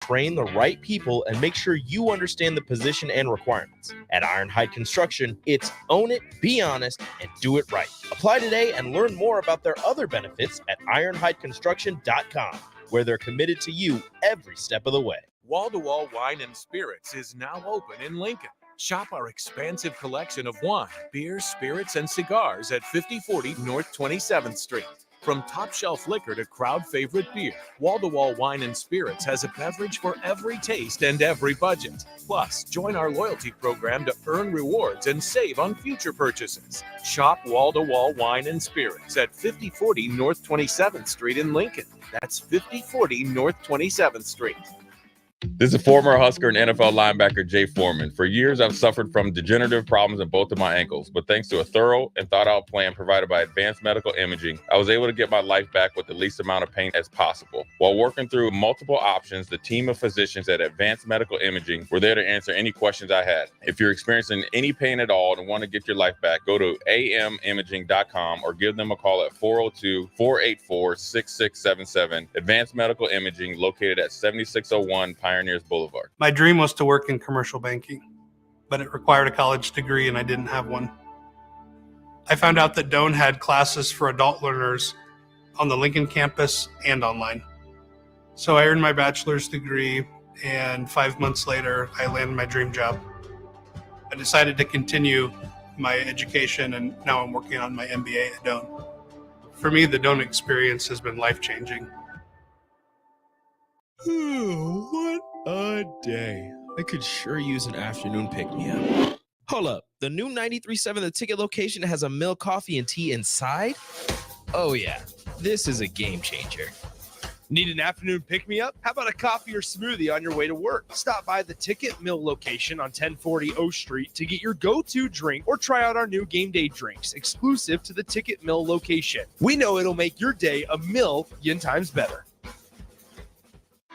train the right people and make sure you understand the position and requirements. At Ironhide Construction, it's own it, be honest, and do it right. Apply today and learn more about their other benefits at ironhideconstruction.com, where they're committed to you every step of the way. Wall-to-Wall Wine and Spirits is now open in Lincoln. Shop our expansive collection of wine, beer, spirits, and cigars at 5040 North 27th Street. From top-shelf liquor to crowd-favorite beer, Wall-to-Wall Wine and Spirits has a beverage for every taste and every budget. Plus, join our loyalty program to earn rewards and save on future purchases. Shop Wall-to-Wall Wine and Spirits at 5040 North 27th Street in Lincoln. That's 5040 North 27th Street. This is former Husker and NFL linebacker Jay Foreman. For years, I've suffered from degenerative problems in both of my ankles, but thanks to a thorough and thought-out plan provided by Advanced Medical Imaging, I was able to get my life back with the least amount of pain as possible. While working through multiple options, the team of physicians at Advanced Medical Imaging were there to answer any questions I had. If you're experiencing any pain at all and want to get your life back, go to amimaging.com or give them a call at 402-484-6677. Advanced Medical Imaging, located at 7601 Pioneers Boulevard. My dream was to work in commercial banking, but it required a college degree and I didn't have one. I found out that Doane had classes for adult learners on the Lincoln campus and online. So I earned my bachelor's degree, and 5 months later, I landed my dream job. I decided to continue my education, and now I'm working on my MBA at Doane. For me, the Doane experience has been life-changing. What a day. I could sure use an afternoon pick-me-up. Hold up. The new 93.7 The Ticket location has a milk, coffee, and tea inside? Oh, yeah. This is a game changer. Need an afternoon pick-me-up? How about a coffee or smoothie on your way to work? Stop by the Ticket Mill location on 1040 O Street to get your go-to drink or try out our new game day drinks exclusive to the Ticket Mill location. We know it'll make your day a million times better.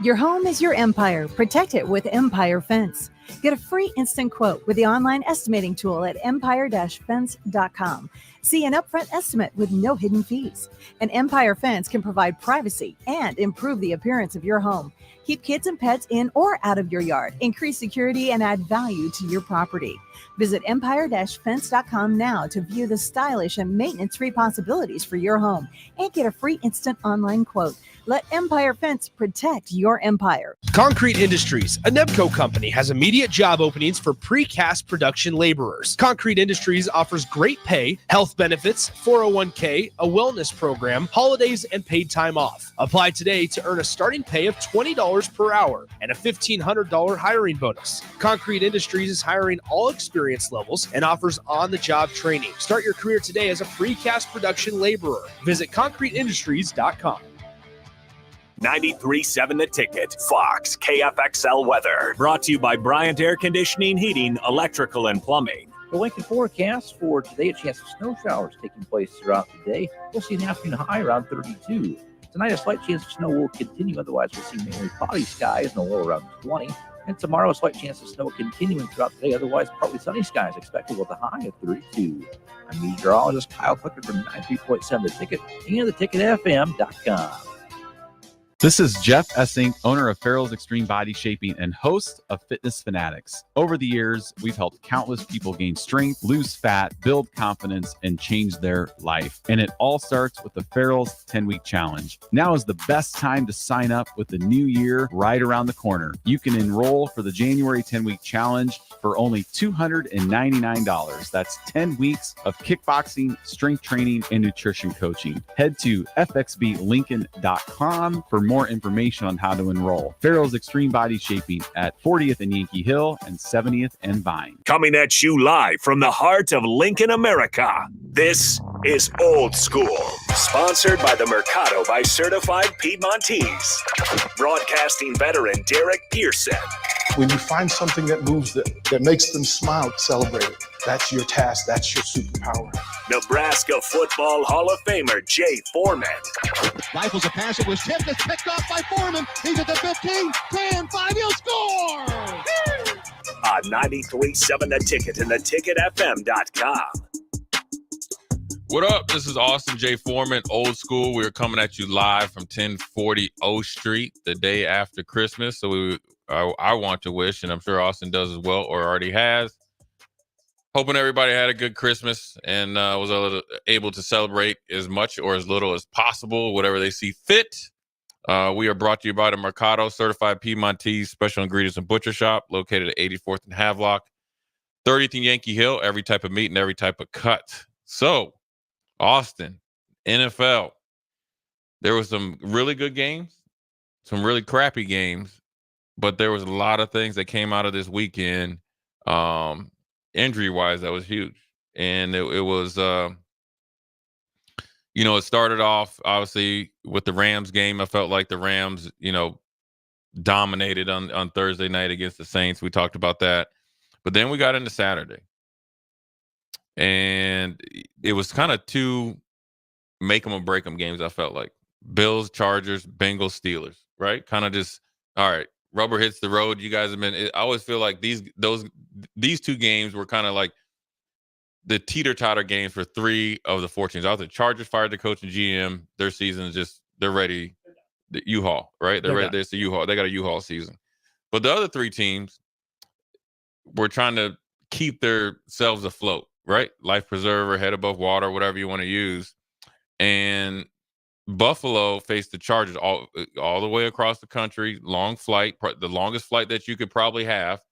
Your home is your empire. Protect it with Empire Fence. Get a free instant quote with the online estimating tool at empire-fence.com. See an upfront estimate with no hidden fees. An Empire Fence can provide privacy and improve the appearance of your home. Keep kids and pets in or out of your yard. Increase security and add value to your property. Visit empire-fence.com now to view the stylish and maintenance-free possibilities for your home and get a free instant online quote. Let Empire Fence protect your empire. Concrete Industries, a Nebco company, has immediate job openings for precast production laborers. Concrete Industries offers great pay, health benefits, 401k, a wellness program, holidays, and paid time off. Apply today to earn a starting pay of $20 per hour and a $1,500 hiring bonus. Concrete Industries is hiring all experience levels and offers on-the-job training. Start your career today as a precast production laborer. Visit concreteindustries.com. 93.7 The Ticket, Fox, KFXL weather. Brought to you by Bryant Air Conditioning, Heating, Electrical, and Plumbing. The Lincoln forecast for today, a chance of snow showers taking place throughout the day. We'll see an afternoon high around 32. Tonight, a slight chance of snow will continue. Otherwise, we'll see mainly cloudy skies and a low around 20. And tomorrow, a slight chance of snow continuing throughout the day. Otherwise, partly sunny skies expected with a high of 32. I'm meteorologist Kyle Clicker from 93.7 The Ticket and theticketfm.com. This is Jeff Essing, owner of Farrell's Extreme Body Shaping and host of Fitness Fanatics. Over the years, we've helped countless people gain strength, lose fat, build confidence, and change their life. And it all starts with the Farrell's 10-Week Challenge. Now is the best time to sign up with the new year right around the corner. You can enroll for the January 10-Week Challenge for only $299. That's 10 weeks of kickboxing, strength training, and nutrition coaching. Head to fxblincoln.com for more information on how to enroll. Farrell's Extreme Body Shaping at 40th and Yankee Hill and 70th and Vine. Coming at you live from the heart of Lincoln, America. This is Old School, sponsored by the Mercado by Certified Piedmontese. Broadcasting veteran Derek Pearson. When you find something that moves that makes them smile, celebrate it. That's your task. That's your superpower. Nebraska Football Hall of Famer Jay Foreman. Rifles a pass. It was tipped. It's picked off by Foreman. He's at the 15, 10, 5. He'll score! On 93.7 The Ticket and theticketfm.com. What up? This is Austin J. Foreman, Old School. We're coming at you live from 1040 O Street the day after Christmas. So I want to wish, and I'm sure Austin does as well, or already has. Hoping everybody had a good Christmas and was able to celebrate as much or as little as possible, whatever they see fit. We are brought to you by the Mercado, certified Piedmontese special ingredients and butcher shop, located at 84th and Havelock, 30th and Yankee Hill. Every type of meat and every type of cut. So, Austin, NFL. There was some really good games, some really crappy games, but there was a lot of things that came out of this weekend, injury-wise, that was huge. And it was, it started off, obviously, with the Rams game. I felt like the Rams, dominated on Thursday night against the Saints. We talked about that. But then we got into Saturday. And it was kind of two make them or break them games, I felt like. Bills, Chargers, Bengals, Steelers, right? Kind of just, all right, rubber hits the road. You guys have been, I always feel like these two games were kind of like the teeter-totter games for three of the 4 teams. The Chargers fired the coach and GM. Their season is just, they're ready. The U-Haul, right? They're ready. It's the U-Haul. They got a U-Haul season. But the other 3 teams were trying to keep themselves afloat, right? Life preserver, head above water, whatever you want to use. And Buffalo faced the Chargers all the way across the country, long flight, the longest flight that you could probably have,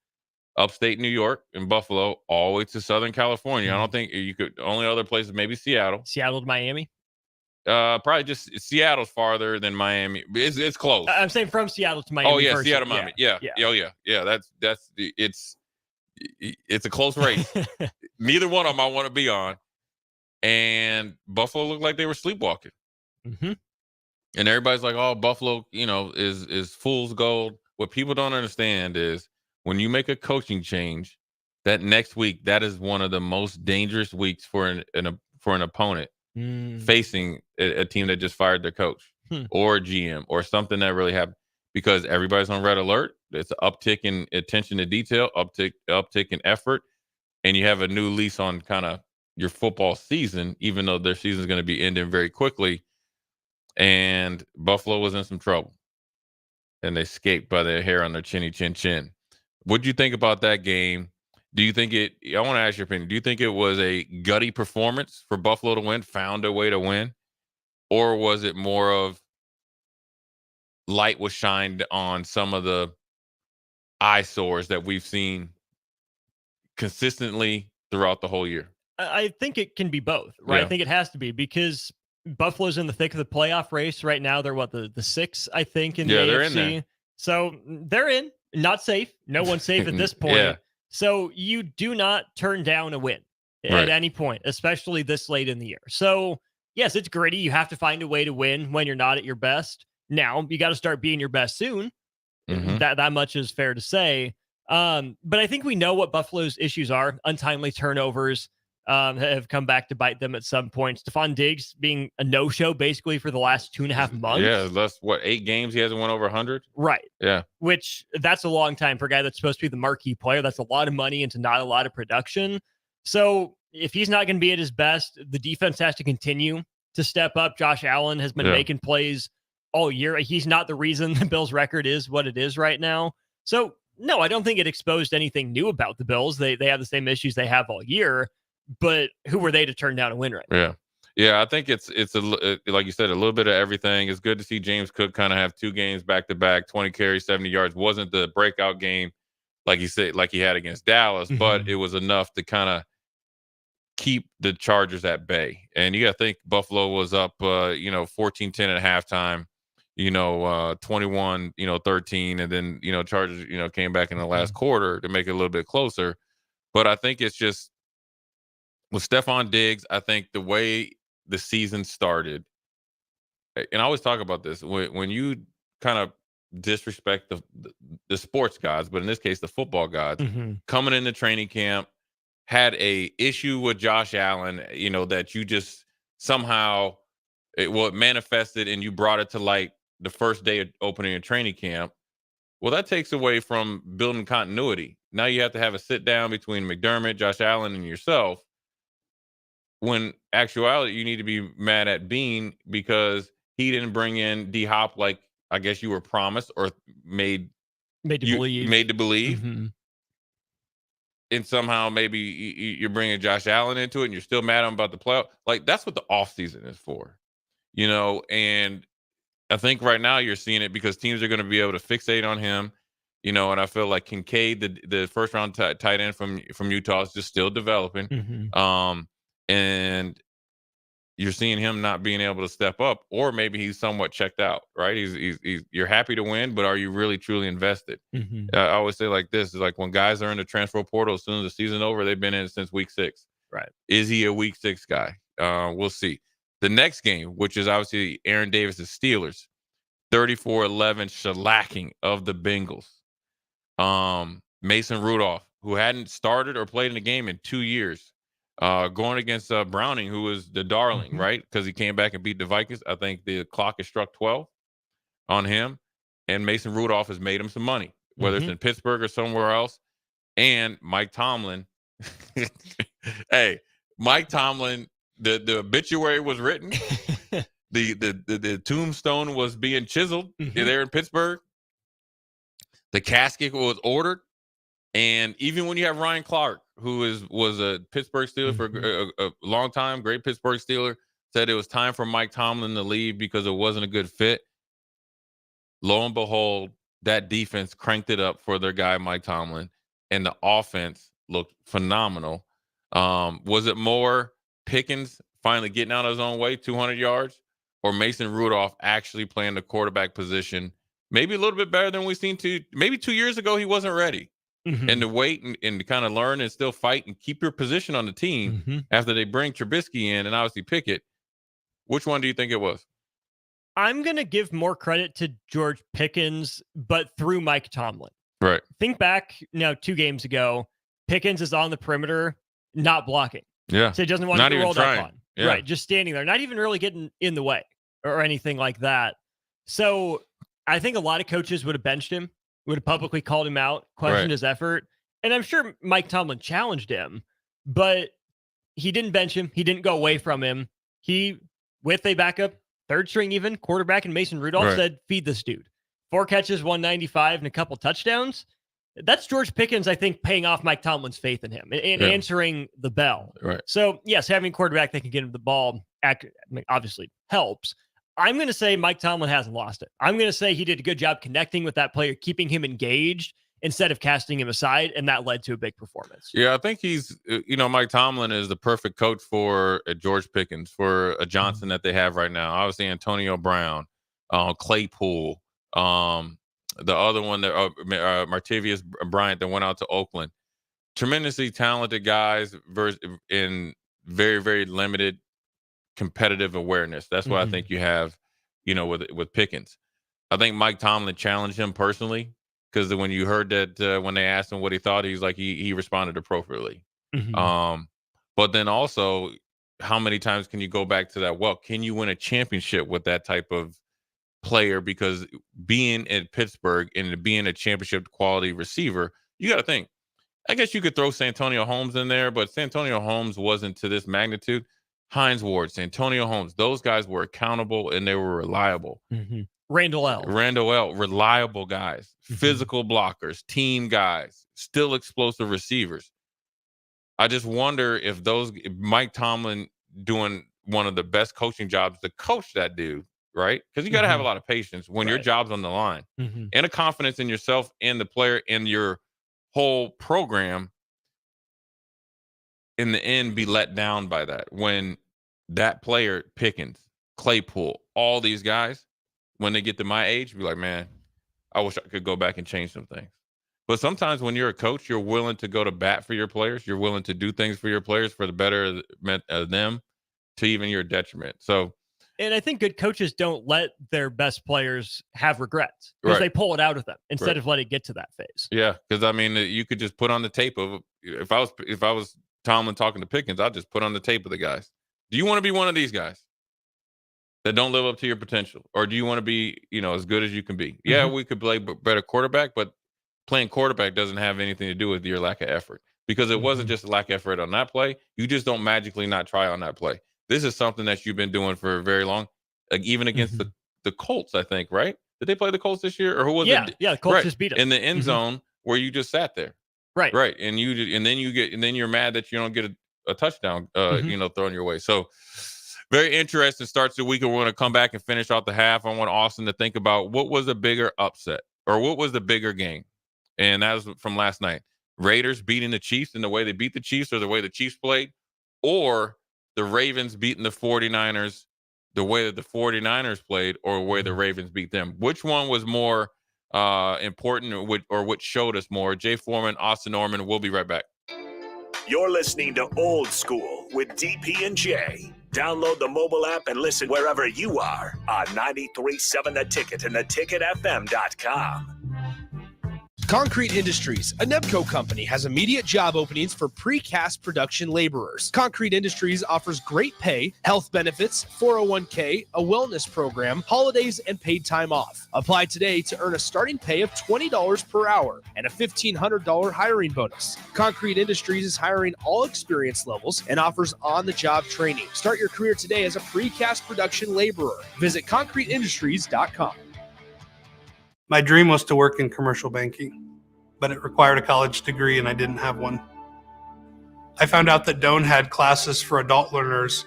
upstate New York and Buffalo, all the way to Southern California. I don't think you could, only other places, maybe Seattle. Seattle to Miami? Probably just Seattle's farther than Miami. It's close. I'm saying from Seattle to Miami. Oh, yeah, Seattle to Miami. Yeah. Oh, yeah. Yeah, it's a close race. Neither one of them I want to be on. And Buffalo looked like they were sleepwalking. Mm-hmm. And everybody's like, oh, Buffalo, is fool's gold. What people don't understand is when you make a coaching change, that next week, that is one of the most dangerous weeks for an opponent facing a team that just fired their coach or GM or something that really happened, because everybody's on red alert. It's an uptick in attention to detail, uptick in effort, and you have a new lease on kind of your football season, even though their season is going to be ending very quickly. And Buffalo was in some trouble, and they escaped by their hair on their chinny chin chin. What'd you think about that game? Do you think I want to ask your opinion. Do you think it was a gutty performance for Buffalo to win, found a way to win? Or was it more of light was shined on some of the eyesores that we've seen consistently throughout the whole year? I think it can be both, right? Yeah. I think it has to be, because Buffalo's in the thick of the playoff race right now. They're the 6, I think, in the AFC. They're in there. So they're in, not safe. No one's safe at this point. Yeah. So you do not turn down a win at any point, especially this late in the year. So yes, it's gritty. You have to find a way to win when you're not at your best. Now you got to start being your best soon. Mm-hmm. That much is fair to say. But I think we know what Buffalo's issues are. Untimely turnovers have come back to bite them at some point. Stephon Diggs being a no-show basically for the last 2.5 months. Yeah, that's 8 games he hasn't won over 100. Right. Yeah. Which that's a long time for a guy that's supposed to be the marquee player. That's a lot of money into not a lot of production. So if he's not going to be at his best, the defense has to continue to step up. Josh Allen has been making plays all year. He's not the reason the Bills' record is what it is right now. So no, I don't think it exposed anything new about the Bills. They have the same issues they have all year. But who were they to turn down a win right now? Yeah. I think it's like you said, a little bit of everything. It's good to see James Cook kind of have 2 games back to back, 20 carries, 70 yards. Wasn't the breakout game like he said, like he had against Dallas, but it was enough to kind of keep the Chargers at bay. And you got to think Buffalo was up, 14-10 at halftime. 21-13, and then Chargers came back in the last quarter to make it a little bit closer. But I think it's just with Stephon Diggs, I think the way the season started, and I always talk about this, when you kind of disrespect the sports gods, but in this case, the football gods, coming into training camp, had a issue with Josh Allen, that you just somehow it manifested and you brought it to light the first day of opening a training camp. Well, that takes away from building continuity. Now you have to have a sit down between McDermott, Josh Allen, and yourself. when actuality, you need to be mad at Bean because he didn't bring in D Hop like I guess you were promised or made to believe. Made to believe. Mm-hmm. And somehow maybe you're bringing Josh Allen into it and you're still mad at him about the playoff. Like, that's what the offseason is for, and I think right now you're seeing it because teams are going to be able to fixate on him, and I feel like Kincaid, the first round tight end from Utah, is just still developing. Mm-hmm. And you're seeing him not being able to step up, or maybe he's somewhat checked out, right? He's you're happy to win, but are you really truly invested? Mm-hmm. I always say like this is like when guys are in the transfer portal, as soon as the season's over, they've been in since week 6. Right. Is he a week 6 guy? We'll see. The next game, which is obviously Aaron Davis' Steelers, 34-11 shellacking of the Bengals. Mason Rudolph, who hadn't started or played in the game in 2 years, going against Browning, who was the darling, Mm-hmm. right? Because he came back and beat the Vikings. I think the clock has struck 12 on him, and Mason Rudolph has made him some money, whether it's in Pittsburgh or somewhere else. And Mike Tomlin, hey, Mike Tomlin, the obituary was written, the tombstone was being chiseled there in Pittsburgh. The casket was ordered. And even when you have Ryan Clark, who was a Pittsburgh Steeler for a long time, great Pittsburgh Steeler, said it was time for Mike Tomlin to leave because it wasn't a good fit. Lo and behold, that defense cranked it up for their guy, Mike Tomlin, and the offense looked phenomenal. Was it more Pickens finally getting out of his own way, 200 yards, or Mason Rudolph actually playing the quarterback position, maybe a little bit better than we've seen maybe 2 years ago he wasn't ready. And to wait and to kind of learn and still fight and keep your position on the team after they bring Trubisky in and obviously Pickett. Which one do you think it was? I'm going to give more credit to George Pickens, but through Mike Tomlin. Right. Think back 2 games ago, Pickens is on the perimeter, not blocking. Yeah. So he doesn't want to get rolled up on. Yeah. Right. Just standing there, not even really getting in the way or anything like that. So I think a lot of coaches would have benched him, would have publicly called him out, questioned his effort. And I'm sure Mike Tomlin challenged him, but he didn't bench him. He didn't go away from him. He, with a backup, third string even, quarterback and Mason Rudolph said, feed this dude. 4 catches, 195, and a couple touchdowns. That's George Pickens, I think, paying off Mike Tomlin's faith in him and answering the bell. Right. So, yes, having a quarterback that can get him the ball obviously helps. I'm going to say Mike Tomlin hasn't lost it. I'm going to say he did a good job connecting with that player, keeping him engaged instead of casting him aside, and that led to a big performance. Yeah, I think he's, Mike Tomlin is the perfect coach for George Pickens, for a Johnson that they have right now. Obviously, Antonio Brown, Claypool, the other one, Martavius Bryant that went out to Oakland. Tremendously talented guys in very, very limited competitive awareness. That's what I think you have, with Pickens. I think Mike Tomlin challenged him personally because when you heard that when they asked him what he thought, he's like he responded appropriately. But then also, how many times can you go back to that? Well, can you win a championship with that type of player? Because being in Pittsburgh and being a championship quality receiver, you got to think. I guess you could throw Santonio Holmes in there, but Santonio Holmes wasn't to this magnitude. Hines Ward, Santonio Holmes, those guys were accountable and they were reliable. Randall L, reliable guys, physical blockers, team guys, still explosive receivers. I just wonder if Mike Tomlin doing one of the best coaching jobs to coach that dude, right? Because you got to have a lot of patience when your job's on the line and a confidence in yourself and the player and your whole program. In the end, be let down by that when that player, Pickens, Claypool, all these guys, when they get to my age, be like, man, I wish I could go back and change some things. But sometimes when you're a coach, you're willing to go to bat for your players. You're willing to do things for your players for the better of them, to even your detriment. So, and I think good coaches don't let their best players have regrets because they pull it out of them instead of letting it get to that phase. Yeah, because I mean, you could just put on the tape of if I was Tomlin talking to Pickens, I'll just put on the tape of the guys. Do you want to be one of these guys that don't live up to your potential? Or do you want to be, as good as you can be? Yeah, we could play better quarterback, but playing quarterback doesn't have anything to do with your lack of effort. because it wasn't just a lack of effort on that play. You just don't magically not try on that play. This is something that you've been doing for very long, like even against the Colts, I think, right? Did they play the Colts this year, or who was it? Yeah, the Colts right. just beat them in the end zone where you just sat there, right? And then you're mad that you don't get a touchdown, thrown your way. So very interesting starts the week, and we're going to come back and finish out the half. I want Austin to think about what was the bigger upset or what was the bigger game, and that was from last night. Raiders beating the Chiefs in the way they beat the Chiefs or the way the Chiefs played, or the Ravens beating the 49ers the way that the 49ers played or the way the Ravens beat them. Which one was more important or which showed us more? Jay Foreman, Austin Norman. We'll be right back. You're listening to Old School with DP and J. Download the mobile app and listen wherever you are on 93.7 The Ticket and theticketfm.com. Concrete Industries, a Nebco company, has immediate job openings for precast production laborers. Concrete Industries offers great pay, health benefits, 401k, a wellness program, holidays, and paid time off. Apply today to earn a starting pay of $20 per hour and a $1,500 hiring bonus. Concrete Industries is hiring all experience levels and offers on-the-job training. Start your career today as a precast production laborer. Visit concreteindustries.com. My dream was to work in commercial banking, but it required a college degree and I didn't have one. I found out that Doane had classes for adult learners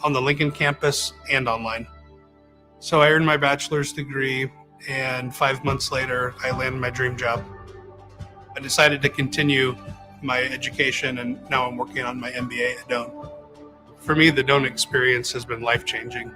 on the Lincoln campus and online. So I earned my bachelor's degree, and 5 months later, I landed my dream job. I decided to continue my education, and now I'm working on my MBA at Doane. For me, the Doane experience has been life-changing.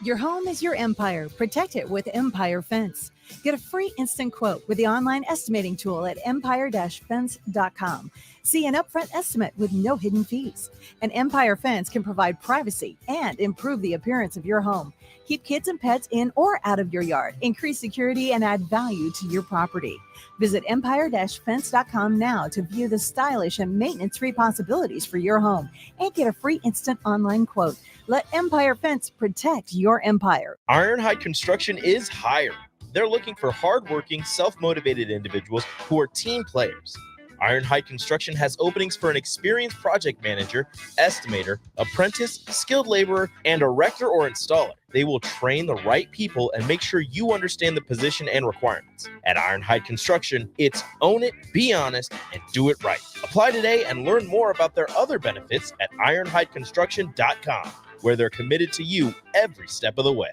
Your home is your empire. Protect it with Empire Fence. Get a free instant quote with the online estimating tool at empire-fence.com. See an upfront estimate with no hidden fees. An Empire Fence can provide privacy and improve the appearance of your home. Keep kids and pets in or out of your yard. Increase security and add value to your property. Visit empire-fence.com now to view the stylish and maintenance-free possibilities for your home and get a free instant online quote. Let Empire Fence protect your empire. Ironhide Construction is hiring. They're looking for hardworking, self-motivated individuals who are team players. Ironhide Construction has openings for an experienced project manager, estimator, apprentice, skilled laborer, and erector or installer. They will train the right people and make sure you understand the position and requirements. At Ironhide Construction, it's own it, be honest, and do it right. Apply today and learn more about their other benefits at ironhideconstruction.com, where they're committed to you every step of the way.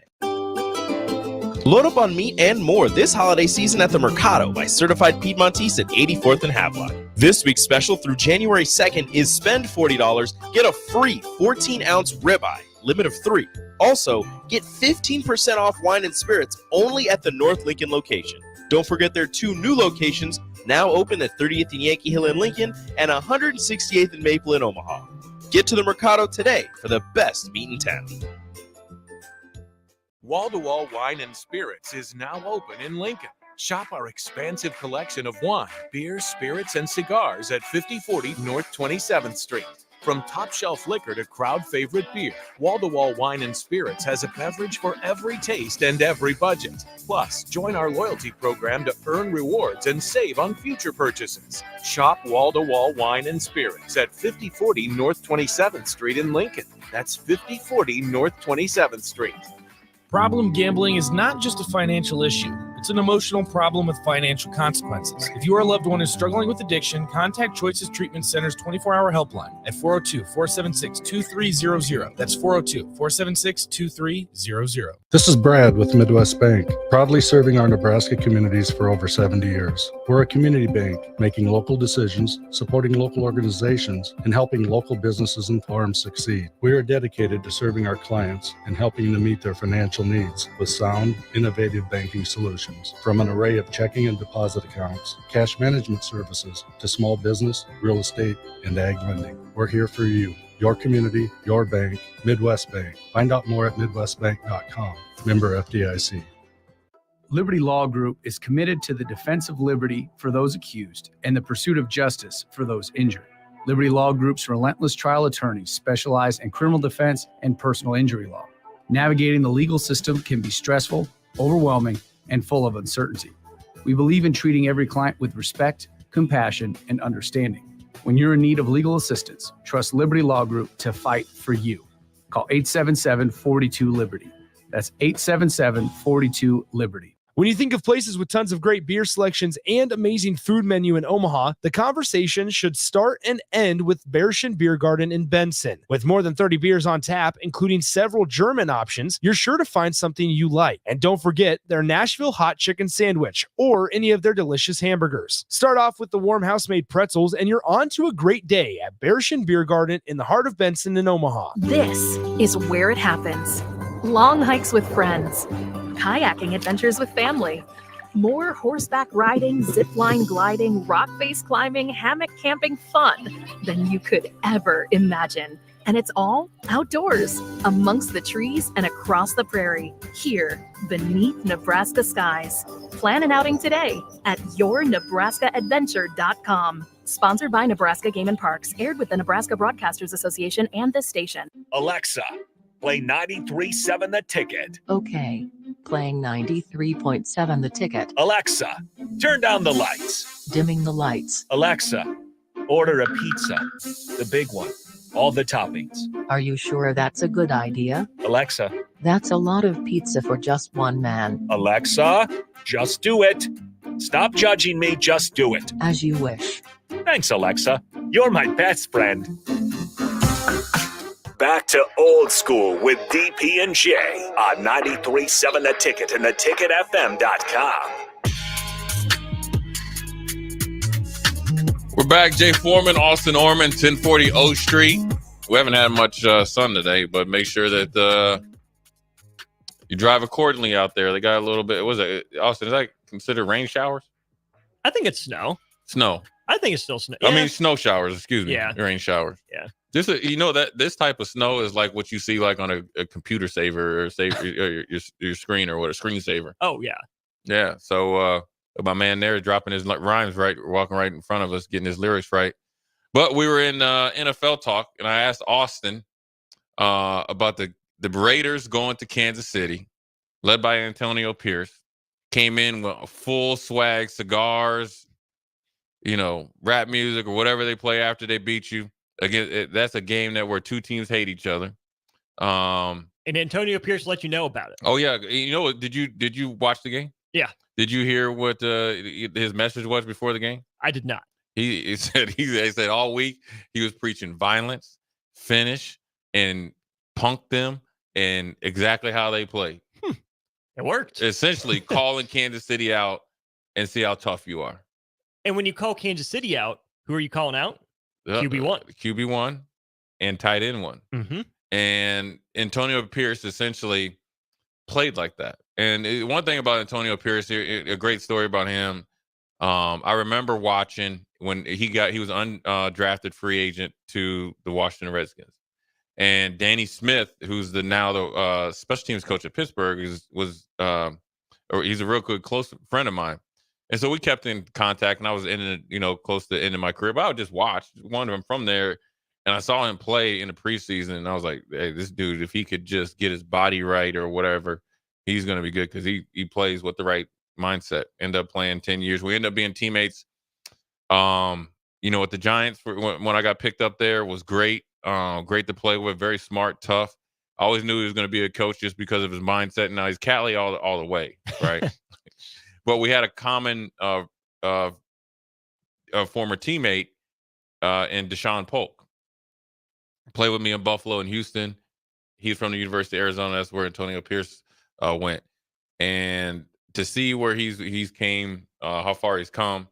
Load up on meat and more this holiday season at the Mercado by Certified Piedmontese at 84th and Havelock. This week's special through January 2nd is spend $40, get a free 14-ounce ribeye, limit of 3. Also, get 15% off wine and spirits only at the North Lincoln location. Don't forget their 2 new locations, now open at 30th and Yankee Hill in Lincoln and 168th and Maple in Omaha. Get to the Mercado today for the best meat in town. Wall-to-Wall Wine and Spirits is now open in Lincoln. Shop our expansive collection of wine, beer, spirits, and cigars at 5040 North 27th Street. From top-shelf liquor to crowd-favorite beer, Wall-to-Wall Wine and Spirits has a beverage for every taste and every budget. Plus, join our loyalty program to earn rewards and save on future purchases. Shop Wall-to-Wall Wine and Spirits at 5040 North 27th Street in Lincoln. That's 5040 North 27th Street. Problem gambling is not just a financial issue. It's an emotional problem with financial consequences. If you are a loved one who's struggling with addiction, contact Choices Treatment Center's 24-hour helpline at 402-476-2300. That's 402-476-2300. This is Brad with Midwest Bank, proudly serving our Nebraska communities for over 70 years. We're a community bank, making local decisions, supporting local organizations, and helping local businesses and farms succeed. We are dedicated to serving our clients and helping them meet their financial needs with sound, innovative banking solutions. From an array of checking and deposit accounts, cash management services, to small business, real estate, and ag lending. We're here for you, your community, your bank, Midwest Bank. Find out more at midwestbank.com. Member FDIC. Liberty Law Group is committed to the defense of liberty for those accused and the pursuit of justice for those injured. Liberty Law Group's relentless trial attorneys specialize in criminal defense and personal injury law. Navigating the legal system can be stressful, overwhelming, and full of uncertainty. We believe in treating every client with respect, compassion, and understanding. When you're in need of legal assistance, trust Liberty Law Group to fight for you. Call 877-42-LIBERTY. That's 877-42-LIBERTY. When you think of places with tons of great beer selections and amazing food menu in Omaha, the conversation should start and end with Bearschen Beer Garden in Benson. With more than 30 beers on tap, including several German options, you're sure to find something you like. And don't forget their Nashville hot chicken sandwich or any of their delicious hamburgers. Start off with the warm house-made pretzels and you're on to a great day at Bearschen Beer Garden in the heart of Benson in Omaha. This is where it happens. Long hikes with friends, kayaking adventures with family, more horseback riding, zipline gliding, rock face climbing, hammock camping fun than you could ever imagine. And it's all outdoors, amongst the trees and across the prairie, here beneath Nebraska skies. Plan an outing today at yournebraskaadventure.com. Sponsored by Nebraska Game and Parks, aired with the Nebraska Broadcasters Association and this station. Alexa, play 93.7 The Ticket. Okay, playing 93.7 The Ticket. Alexa, turn down the lights. Dimming the lights. Alexa, order a pizza. The big one. All the toppings. Are you sure that's a good idea? Alexa. That's a lot of pizza for just one man. Alexa, just do it. Stop judging me, just do it. As you wish. Thanks, Alexa. You're my best friend. Back to old school with DP and J on 93.7 The Ticket and theticketfm.com. We're back. Jay Foreman, Austin Orman, 1040 O Street. We haven't had much sun today, but make sure that you drive accordingly out there. They got a little bit. Austin, is that considered rain showers? I think it's snow. Snow. I think it's still snow. I mean, snow showers. Excuse me. Yeah. Rain showers. Yeah. This that this type of snow is like what you see like on a computer saver or save your screen or what, a screensaver. Oh yeah. Yeah. So my man there dropping his rhymes right, walking right in front of us, getting his lyrics right. But we were in NFL talk, and I asked Austin about the Raiders going to Kansas City, led by Antonio Pierce. Came in with full swag, cigars, rap music or whatever they play after they beat you. Again, that's a game where two teams hate each other. And Antonio Pierce let you know about it. Oh yeah, did you watch the game? Yeah. Did you hear what his message was before the game? I did not. He said all week he was preaching violence, finish, and punk them, and exactly how they play. It worked. Essentially, calling Kansas City out and see how tough you are. And when you call Kansas City out, who are you calling out? QB1. QB1 and tight end one. Mm-hmm. And Antonio Pierce essentially played like that. And one thing about Antonio Pierce, a great story about him. I remember watching when he was undrafted free agent to the Washington Redskins. And Danny Smith, who's now the special teams coach at Pittsburgh, he's a real good close friend of mine. And so we kept in contact, and I was close to the end of my career, but I would just watch one of them from there. And I saw him play in the preseason, and I was like, hey, this dude, if he could just get his body right or whatever, he's going to be good because he plays with the right mindset. End up playing 10 years. We end up being teammates. With the Giants, when I got picked up there, was great. Great to play with, very smart, tough. I always knew he was going to be a coach just because of his mindset. Now he's Cali all the way, right? But we had a common former teammate in Deshaun Polk. Played with me in Buffalo and Houston. He's from the University of Arizona. That's where Antonio Pierce went. And to see where he's came, how far he's come,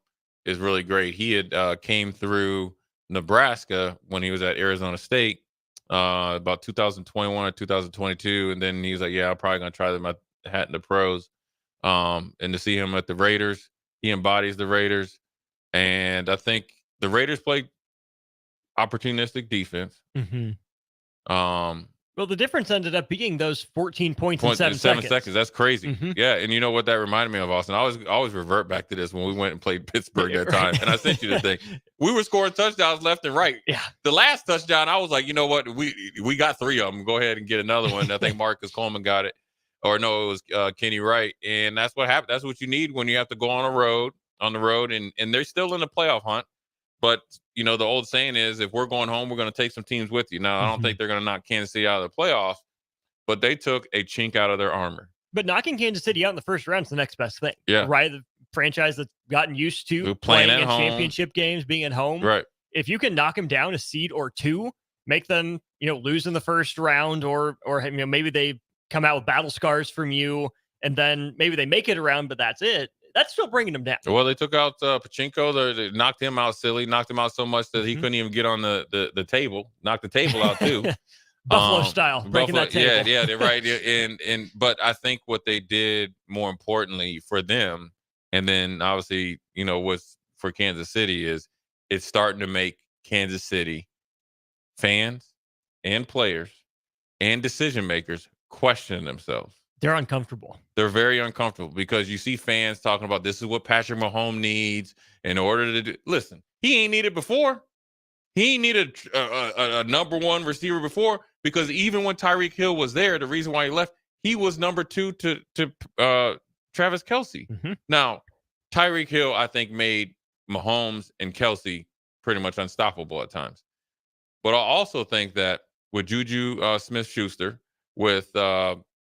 is really great. He had came through Nebraska when he was at Arizona State about 2021 or 2022. And then he was like, yeah, I'm probably going to try my hat in the pros. And to see him at the Raiders, he embodies the Raiders. And I think the Raiders play opportunistic defense. Mm-hmm. Well, the difference ended up being those 14 points in 7 seconds. That's crazy. Mm-hmm. Yeah, and you know what that reminded me of, Austin? I always revert back to this when we went and played Pittsburgh that time. And I sent you the thing. We were scoring touchdowns left and right. Yeah. The last touchdown, I was like, you know what? We got 3 of them. Go ahead and get another one. I think Marcus Coleman got it. Or no, it was Kenny Wright. And that's what happened. That's what you need when you have to go on a road on the road, and they're still in the playoff hunt. But, you know, the old saying is, if we're going home, we're going to take some teams with you. Now, I don't think they're going to knock Kansas City out of the playoffs, but they took a chink out of their armor. But knocking Kansas City out in the first round is the next best thing. Yeah. Right? The franchise that's gotten used to playing playing at in home. championship games, being at home. Right. If you can knock them down a seed or two, make them, you know, lose in the first round, or you know, maybe they come out with battle scars from you, and then maybe they make it around, but that's it. That's still bringing them down. Well, they took out Pachinko. They knocked him out silly, knocked him out so much that he couldn't even get on the table. Knocked the table out too. Buffalo style, breaking that table. Yeah, they're right. And but I think what they did more importantly for them, and then obviously, you know, what's for Kansas City is it's starting to make Kansas City fans and players and decision makers question themselves. They're uncomfortable. They're very uncomfortable because you see fans talking about this is what Patrick Mahomes needs in order to do. Listen, he ain't needed before. He ain't needed a number one receiver before, because even when Tyreek Hill was there, the reason why he left, he was number two to Travis Kelce. Now, Tyreek Hill, I think, made Mahomes and Kelce pretty much unstoppable at times. But I also think that with Juju Smith-Schuster, with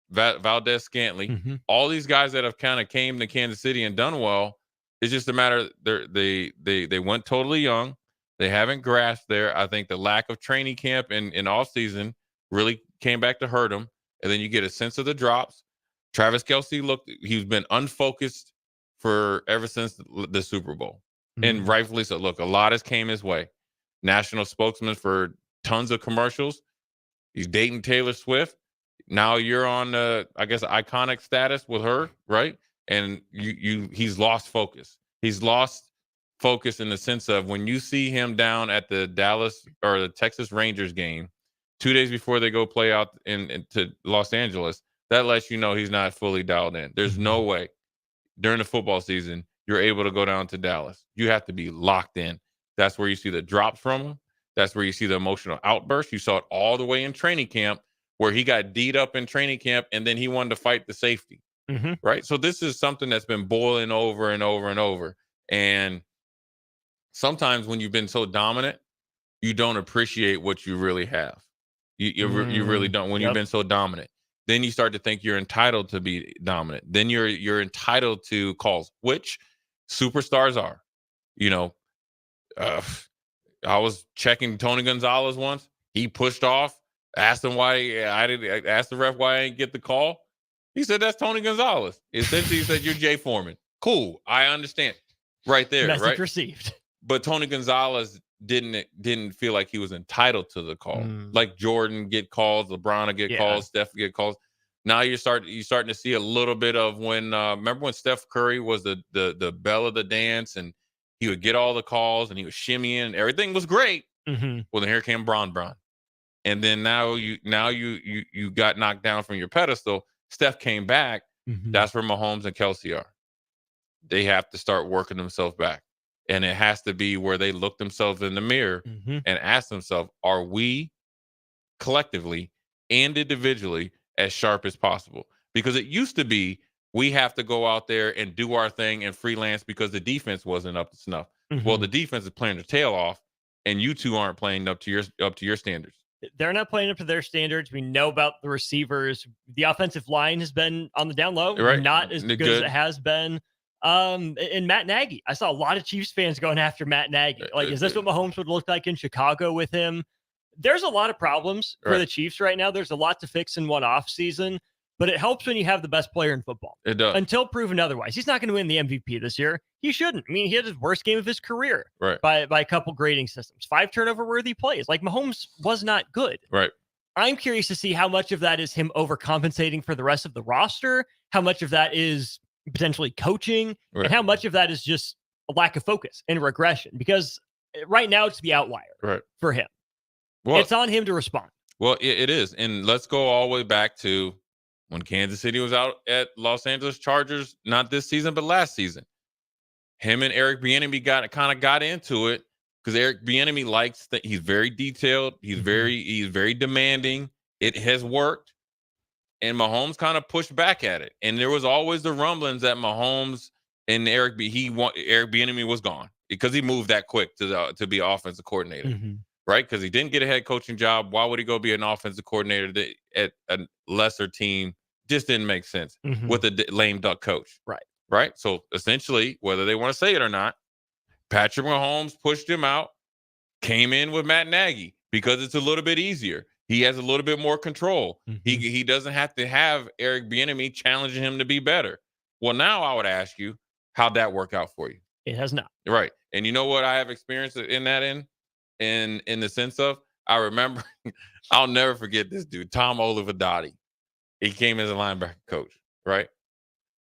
Valdez Scantling, all these guys that have kind of came to Kansas City and done well, it's just a matter they went totally young. They haven't grasped there. I think the lack of training camp in offseason really came back to hurt them. And then you get a sense of the drops. Travis Kelce he's been unfocused for ever since the Super Bowl. And rightfully so. Look, a lot has came his way. National spokesman for tons of commercials. He's dating Taylor Swift. Now you're on, I guess, iconic status with her, right? And he's lost focus. He's lost focus in the sense of when you see him down at the Dallas or the Texas Rangers game 2 days before they go play out to Los Angeles, that lets you know he's not fully dialed in. There's no way during the football season you're able to go down to Dallas. You have to be locked in. That's where you see the drops from him. That's where you see the emotional outburst. You saw it all the way in training camp, where he got D'd up in training camp and then he wanted to fight the safety. Right? So this is something that's been boiling over and over and over. And sometimes when you've been so dominant, you don't appreciate what you really have. You really don't when you've been so dominant. Then you start to think you're entitled to be dominant. Then you're entitled to calls, which superstars are. You know, I was checking Tony Gonzalez once. He pushed off, asked him why asked the ref why I didn't get the call. He said, that's Tony Gonzalez. Essentially, he said, you're Jay Foreman. Cool. I understand. Right there. Message right? received. But Tony Gonzalez didn't feel like he was entitled to the call. Like Jordan get calls, LeBron will get calls, Steph get calls. Now you're starting to see a little bit of when remember when Steph Curry was the belle of the dance and he would get all the calls and he was shimmying and everything was great. Well, then here came Bron. And then now you got knocked down from your pedestal. Steph came back. That's where Mahomes and Kelce are. They have to start working themselves back. And it has to be where they look themselves in the mirror and ask themselves, are we collectively and individually as sharp as possible? Because it used to be we have to go out there and do our thing and freelance because the defense wasn't up to snuff. Well, the defense is playing their tail off, and you two aren't playing up to your standards. They're not playing up to their standards. We know about the receivers. The offensive line has been on the down low, not as good as it has been. And Matt Nagy, I saw a lot of Chiefs fans going after Matt Nagy. Like, is this what Mahomes would look like in Chicago with him? There's a lot of problems for the Chiefs right now. There's a lot to fix in one off season, but it helps when you have the best player in football. It does. Until proven otherwise. He's not going to win the MVP this year. He shouldn't. I mean, he had his worst game of his career by a couple grading systems. 5 turnover-worthy plays. Like, Mahomes was not good. Right. I'm curious to see how much of that is him overcompensating for the rest of the roster, how much of that is potentially coaching, and how much of that is just a lack of focus and regression, because right now it's the outlier for him. Well, it's on him to respond. Well, it is. And let's go all the way back to when Kansas City was out at Los Angeles Chargers, not this season, but last season. Him and Eric Bieniemy got into it because Eric Bieniemy likes that he's very detailed. He's very demanding. It has worked. And Mahomes kind of pushed back at it. And there was always the rumblings that Mahomes and Eric Bieniemy was gone because he moved that quick to be offensive coordinator, right? Because he didn't get a head coaching job. Why would he go be an offensive coordinator at a lesser team? Just didn't make sense with a lame duck coach, right? So essentially, whether they want to say it or not, Patrick Mahomes pushed him out, came in with Matt Nagy because it's a little bit easier. He has a little bit more control. He doesn't have to have Eric Bieniemy challenging him to be better. Well, now I would ask you, how'd that work out for you? It has not. Right. And you know what I have experienced in that in the sense of, I remember, I'll never forget this dude, Tom Olivadotti. He came as a linebacker coach, right?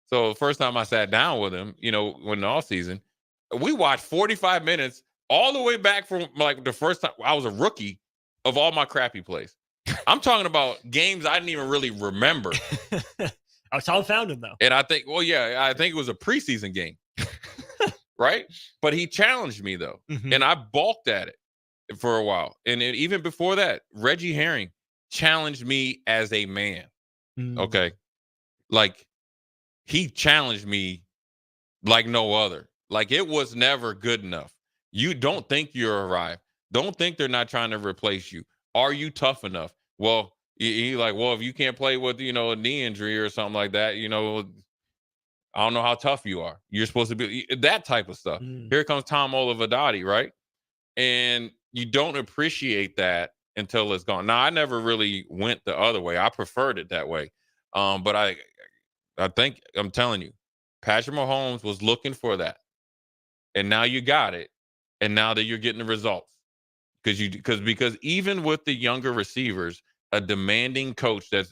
So the first time I sat down with him, when the off season, we watched 45 minutes all the way back from like the first time I was a rookie of all my crappy plays. I'm talking about games I didn't even really remember. Tom found him though. And I think it was a preseason game. Right? But he challenged me though. And I balked at it for a while. And even before that, Reggie Herring challenged me as a man. Okay. Like he challenged me like no other. Like it was never good enough. You don't think you're arrived. Don't think they're not trying to replace you. Are you tough enough? Well, he like, well, if you can't play with, a knee injury or something like that, I don't know how tough you are. You're supposed to be that type of stuff. Here comes Tom Olivadotti, right? And you don't appreciate that until it's gone. Now, I never really went the other way. I preferred it that way. But I think I'm telling you, Patrick Mahomes was looking for that. And now you got it. And now that you're getting the results. Because even with the younger receivers, a demanding coach that's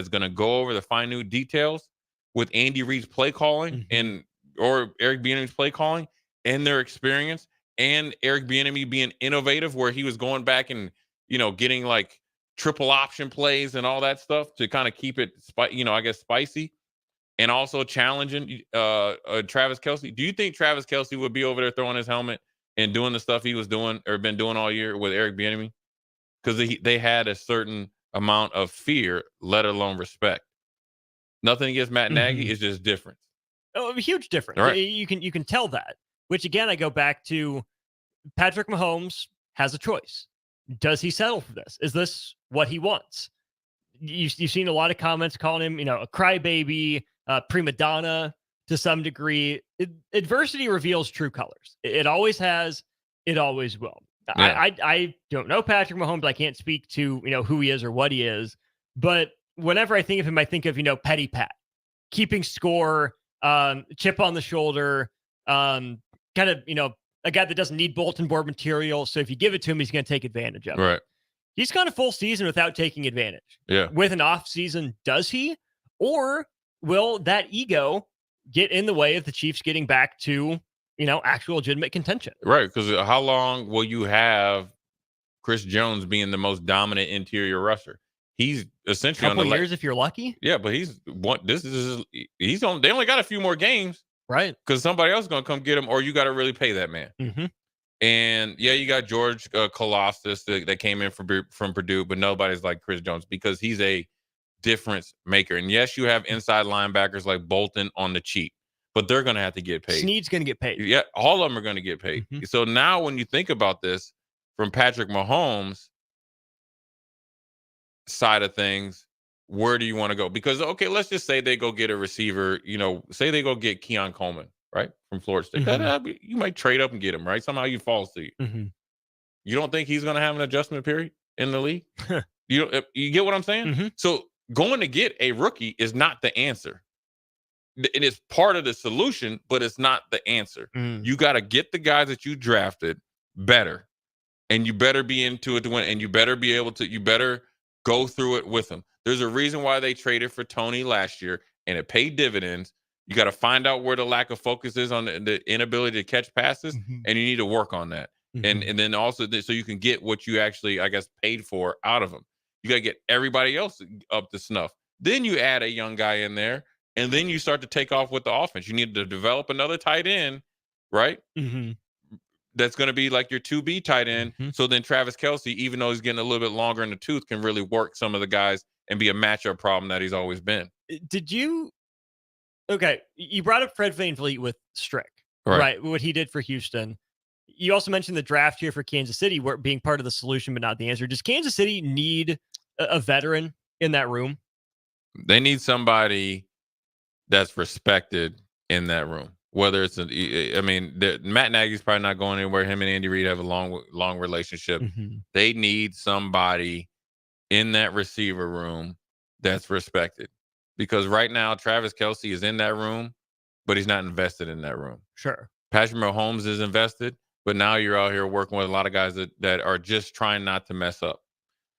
going to go over the fine details with Andy Reid's play calling or Eric Bieniemy's play calling and their experience, and Eric Bieniemy being innovative where he was going back and getting like triple option plays and all that stuff to kind of keep it spicy, and also challenging Travis Kelce. Do you think Travis Kelce would be over there throwing his helmet and doing the stuff he was doing or been doing all year with Eric Bieniemy? Because they had a certain amount of fear, let alone respect. Nothing against Matt Nagy, it's just different. Oh, a huge difference. Right. You can tell that. Which again, I go back to Patrick Mahomes has a choice. Does he settle for this? Is this what he wants? You've seen a lot of comments calling him, a crybaby, prima donna to some degree. Adversity reveals true colors. It always has. It always will. Yeah. I don't know Patrick Mahomes. I can't speak to who he is or what he is. But whenever I think of him, I think of Petty Pat, keeping score, chip on the shoulder, kind of a guy that doesn't need bulletin board material. So if you give it to him, he's going to take advantage of it. Right. He's gone a full season without taking advantage. Yeah. With an off season, does he? Or will that ego get in the way of the Chiefs getting back to, actual legitimate contention? Right. Because how long will you have Chris Jones being the most dominant interior rusher? He's essentially on the years if you're lucky. Yeah, but they only got a few more games. Right. Because somebody else is going to come get him, or you got to really pay that man. And yeah, you got George Kolostis that came in from Purdue, but nobody's like Chris Jones because he's a difference maker. And yes, you have inside linebackers like Bolton on the cheap, but they're going to have to get paid. Snead's going to get paid. Yeah, all of them are going to get paid. So now when you think about this from Patrick Mahomes' side of things, where do you want to go? Because, okay, let's just say they go get a receiver, say they go get Keon Coleman, right, from Florida State. You might trade up and get him, right? Somehow he falls to you. You don't think he's going to have an adjustment period in the league? You get what I'm saying? So going to get a rookie is not the answer. It is part of the solution, but it's not the answer. You got to get the guys that you drafted better, and you better be into it to win, and you better be able to, you better go through it with them. There's a reason why they traded for Tony last year, and it paid dividends. You got to find out where the lack of focus is on the inability to catch passes, and you need to work on that. And then also so you can get what you actually, I guess, paid for out of them. You got to get everybody else up to snuff. Then you add a young guy in there, and then you start to take off with the offense. You need to develop another tight end, right? That's going to be like your 2B tight end. So then Travis Kelce, even though he's getting a little bit longer in the tooth, can really work some of the guys and be a matchup problem that he's always been. Did you Okay, you brought up Fred VanVleet with Strick, Right. What he did for Houston. You also mentioned the draft here for Kansas City, where being part of the solution but not the answer. Does Kansas City need a veteran in that room? They need somebody that's respected in that room. Whether it's, Matt Nagy's probably not going anywhere. Him and Andy Reid have a long relationship. They need somebody in that receiver room that's respected. Because right now, Travis Kelce is in that room, but he's not invested in that room. Sure. Patrick Mahomes is invested, but now you're out here working with a lot of guys that are just trying not to mess up.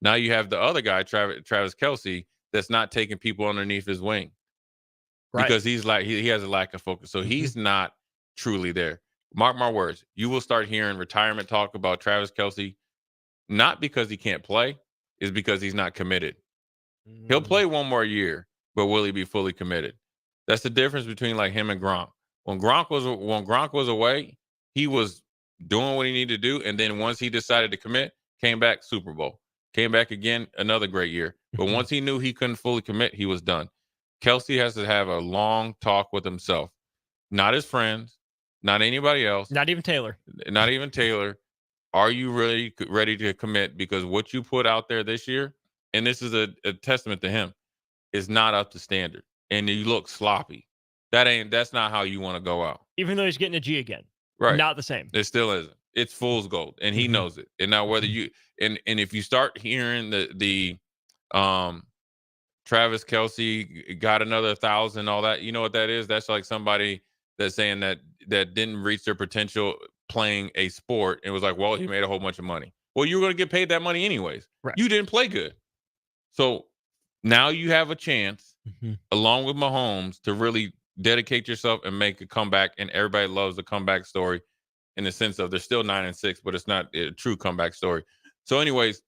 Now you have the other guy, Travis Kelce, that's not taking people underneath his wing. Right. Because he's like he has a lack of focus. So he's not truly there. Mark my words, you will start hearing retirement talk about Travis Kelce, not because he can't play, is because he's not committed. He'll play one more year, but will he be fully committed? That's the difference between like him and Gronk. When Gronk was away, he was doing what he needed to do, and then once he decided to commit, came back Super Bowl, came back again, another great year. But once he knew he couldn't fully commit, he was done. Kelce has to have a long talk with himself, not his friends, not anybody else, not even Taylor. Are you really ready to commit? Because what you put out there this year, and this is a testament to him, is not up to standard, and you look sloppy. That's not how you want to go out. Even though he's getting a G again, right? Not the same. It still isn't. It's fool's gold, and he knows it. And now whether you and if you start hearing the Travis Kelce got another 1,000, all that, you know what that is? That's like somebody that's saying that didn't reach their potential playing a sport and was like, well, he made a whole bunch of money. Well, you were going to get paid that money anyways. Right. You didn't play good. So now you have a chance, along with Mahomes, to really dedicate yourself and make a comeback. And everybody loves the comeback story in the sense of they're still 9-6, but it's not a true comeback story. So anyways,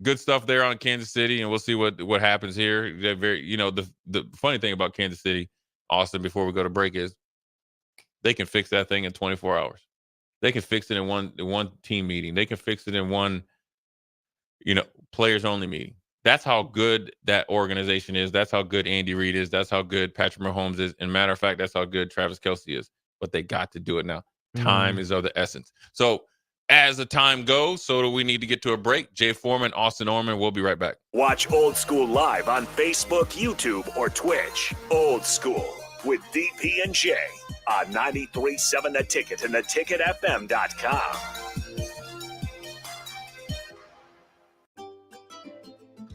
good stuff there on Kansas City, and we'll see what happens here. They're very, the funny thing about Kansas City, Austin, before we go to break, is they can fix that thing in 24 hours. They can fix it in one team meeting. They can fix it in one, players only meeting. That's how good that organization is. That's how good Andy Reid is. That's how good Patrick Mahomes is. And matter of fact, that's how good Travis Kelce is. But they got to do it now. Time is of the essence. So as the time goes, so do we need to get to a break. Jay Foreman, Austin Orman, we'll be right back. Watch Old School live on Facebook, YouTube, or Twitch. Old School with DP and J on 93.7 The Ticket and theticketfm.com.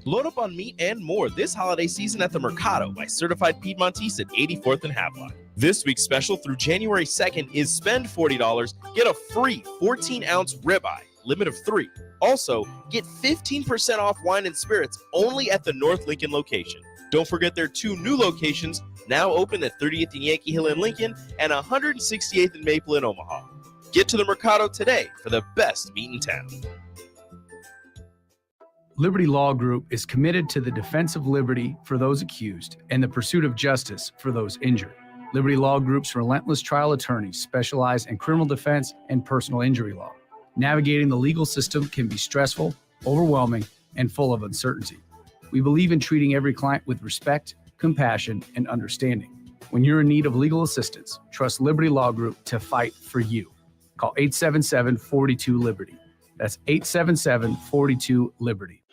Load up on meat and more this holiday season at the Mercado by Certified Piedmontese at 84th and Havelock. This week's special through January 2nd is spend $40, get a free 14-ounce ribeye, limit of 3. Also, get 15% off wine and spirits only at the North Lincoln location. Don't forget their 2 new locations, now open at 30th and Yankee Hill in Lincoln and 168th and Maple in Omaha. Get to the Mercado today for the best meat in town. Liberty Law Group is committed to the defense of liberty for those accused and the pursuit of justice for those injured. Liberty Law Group's relentless trial attorneys specialize in criminal defense and personal injury law. Navigating the legal system can be stressful, overwhelming, and full of uncertainty. We believe in treating every client with respect, compassion, and understanding. When you're in need of legal assistance, trust Liberty Law Group to fight for you. Call 877-42-LIBERTY. That's 877-42-LIBERTY.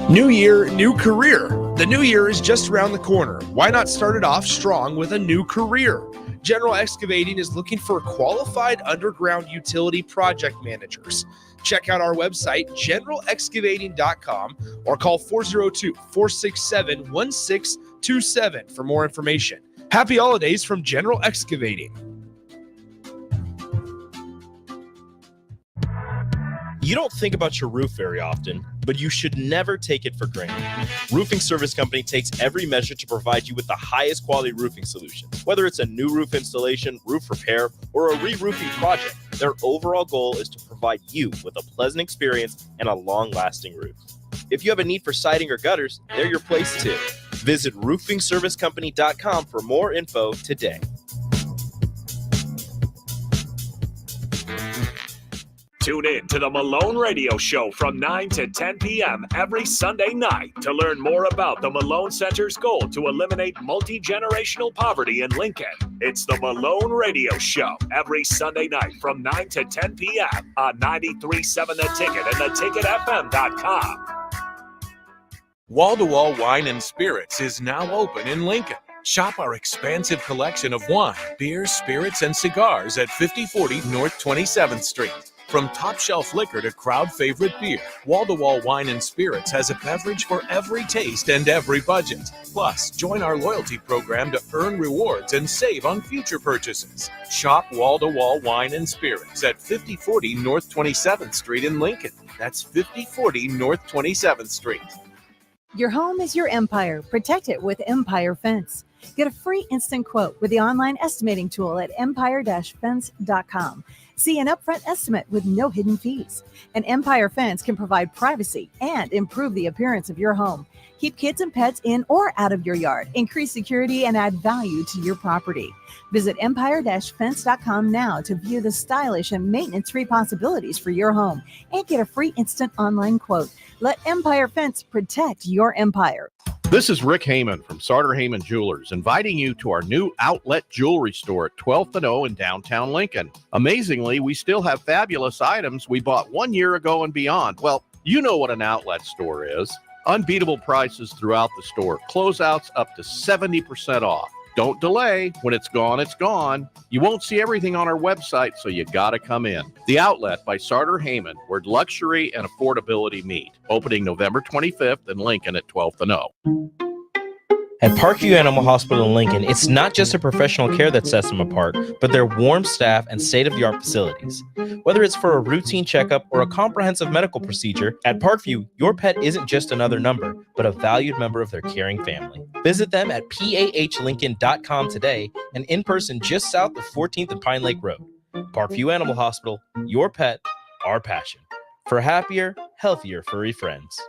New year, new career. The new year is just around the corner. Why not start it off strong with a new career? General Excavating is looking for qualified underground utility project managers. Check out our website, generalexcavating.com, or call 402-467-1627 for more information. Happy holidays from General Excavating. You don't think about your roof very often, but you should never take it for granted. Roofing Service Company takes every measure to provide you with the highest quality roofing solution. Whether it's a new roof installation, roof repair, or a re-roofing project, their overall goal is to provide you with a pleasant experience and a long-lasting roof. If you have a need for siding or gutters, they're your place too. Visit roofingservicecompany.com for more info today. Tune in to the Malone Radio Show from 9 to 10 p.m. every Sunday night to learn more about the Malone Center's goal to eliminate multi-generational poverty in Lincoln. It's the Malone Radio Show every Sunday night from 9 to 10 p.m. on 93.7 The Ticket and theticketfm.com. Wall-to-Wall Wine and Spirits is now open in Lincoln. Shop our expansive collection of wine, beer, spirits, and cigars at 5040 North 27th Street. From top shelf liquor to crowd favorite beer, Wall-to-Wall Wine and Spirits has a beverage for every taste and every budget. Plus, join our loyalty program to earn rewards and save on future purchases. Shop Wall-to-Wall Wine and Spirits at 5040 North 27th Street in Lincoln. That's 5040 North 27th Street. Your home is your empire. Protect it with Empire Fence. Get a free instant quote with the online estimating tool at empire-fence.com. See an upfront estimate with no hidden fees. An Empire Fence can provide privacy and improve the appearance of your home. Keep kids and pets in or out of your yard. Increase security and add value to your property. Visit empire-fence.com now to view the stylish and maintenance-free possibilities for your home and get a free instant online quote. Let Empire Fence protect your empire. This is Rick Heyman from Sartor Heyman Jewelers, inviting you to our new outlet jewelry store at 12th and O in downtown Lincoln. Amazingly, we still have fabulous items we bought 1 year ago and beyond. Well, you know what an outlet store is. Unbeatable prices throughout the store. Closeouts up to 70% off. Don't delay. When it's gone, it's gone. You won't see everything on our website, so you gotta come in. The Outlet by Sartor Heyman, where luxury and affordability meet. Opening November 25th in Lincoln at 12th and O. At Parkview Animal Hospital in Lincoln, it's not just the professional care that sets them apart, but their warm staff and state-of-the-art facilities. Whether it's for a routine checkup or a comprehensive medical procedure, at Parkview, your pet isn't just another number, but a valued member of their caring family. Visit them at pahlincoln.com today and in person just south of 14th and Pine Lake Road. Parkview Animal Hospital, your pet, our passion. For happier, healthier furry friends.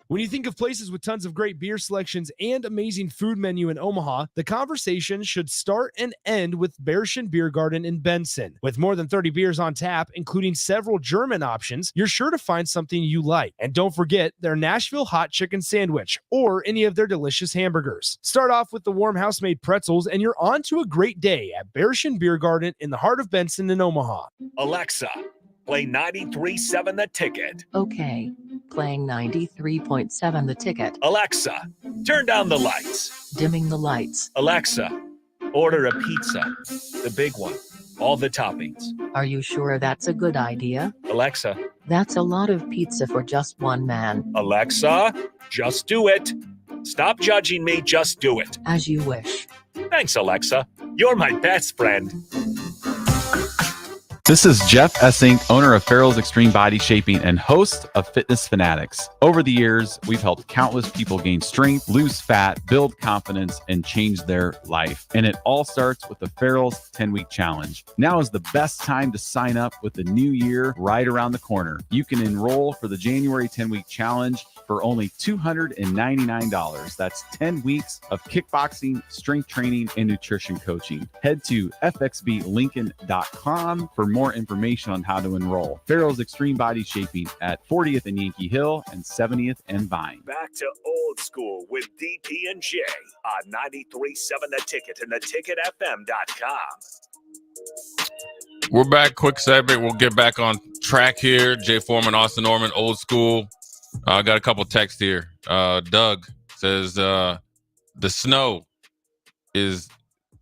When you think of places with tons of great beer selections and amazing food menu in Omaha, the conversation should start and end with Bearschen Beer Garden in Benson. With more than 30 beers on tap, including several German options, you're sure to find something you like. And don't forget their Nashville hot chicken sandwich or any of their delicious hamburgers. Start off with the warm house-made pretzels and you're on to a great day at Bearschen Beer Garden in the heart of Benson in Omaha. Alexa, play 93.7 The Ticket. Okay. Playing 93.7 The Ticket. Alexa, turn down the lights. Dimming the lights. Alexa, order a pizza. The big one. All the toppings. Are you sure that's a good idea? Alexa. That's a lot of pizza for just one man. Alexa, just do it. Stop judging me, just do it. As you wish. Thanks, Alexa. You're my best friend. This is Jeff Essink, owner of Farrell's Extreme Body Shaping and host of Fitness Fanatics. Over the years, we've helped countless people gain strength, lose fat, build confidence, and change their life. And it all starts with the Farrell's 10-Week Challenge. Now is the best time to sign up with the new year right around the corner. You can enroll for the January 10-Week Challenge for only $299. That's 10 weeks of kickboxing, strength training, and nutrition coaching. Head to fxblincoln.com for more information on how to enroll. Farrell's Extreme Body Shaping at 40th and Yankee Hill and 70th and Vine. Back to old school with DP and J on 93.7 The Ticket and theticketfm.com. We're back. Quick segment. We'll get back on track here. Jay Foreman, Austin Norman, old school. I got a couple texts here. Doug says the snow is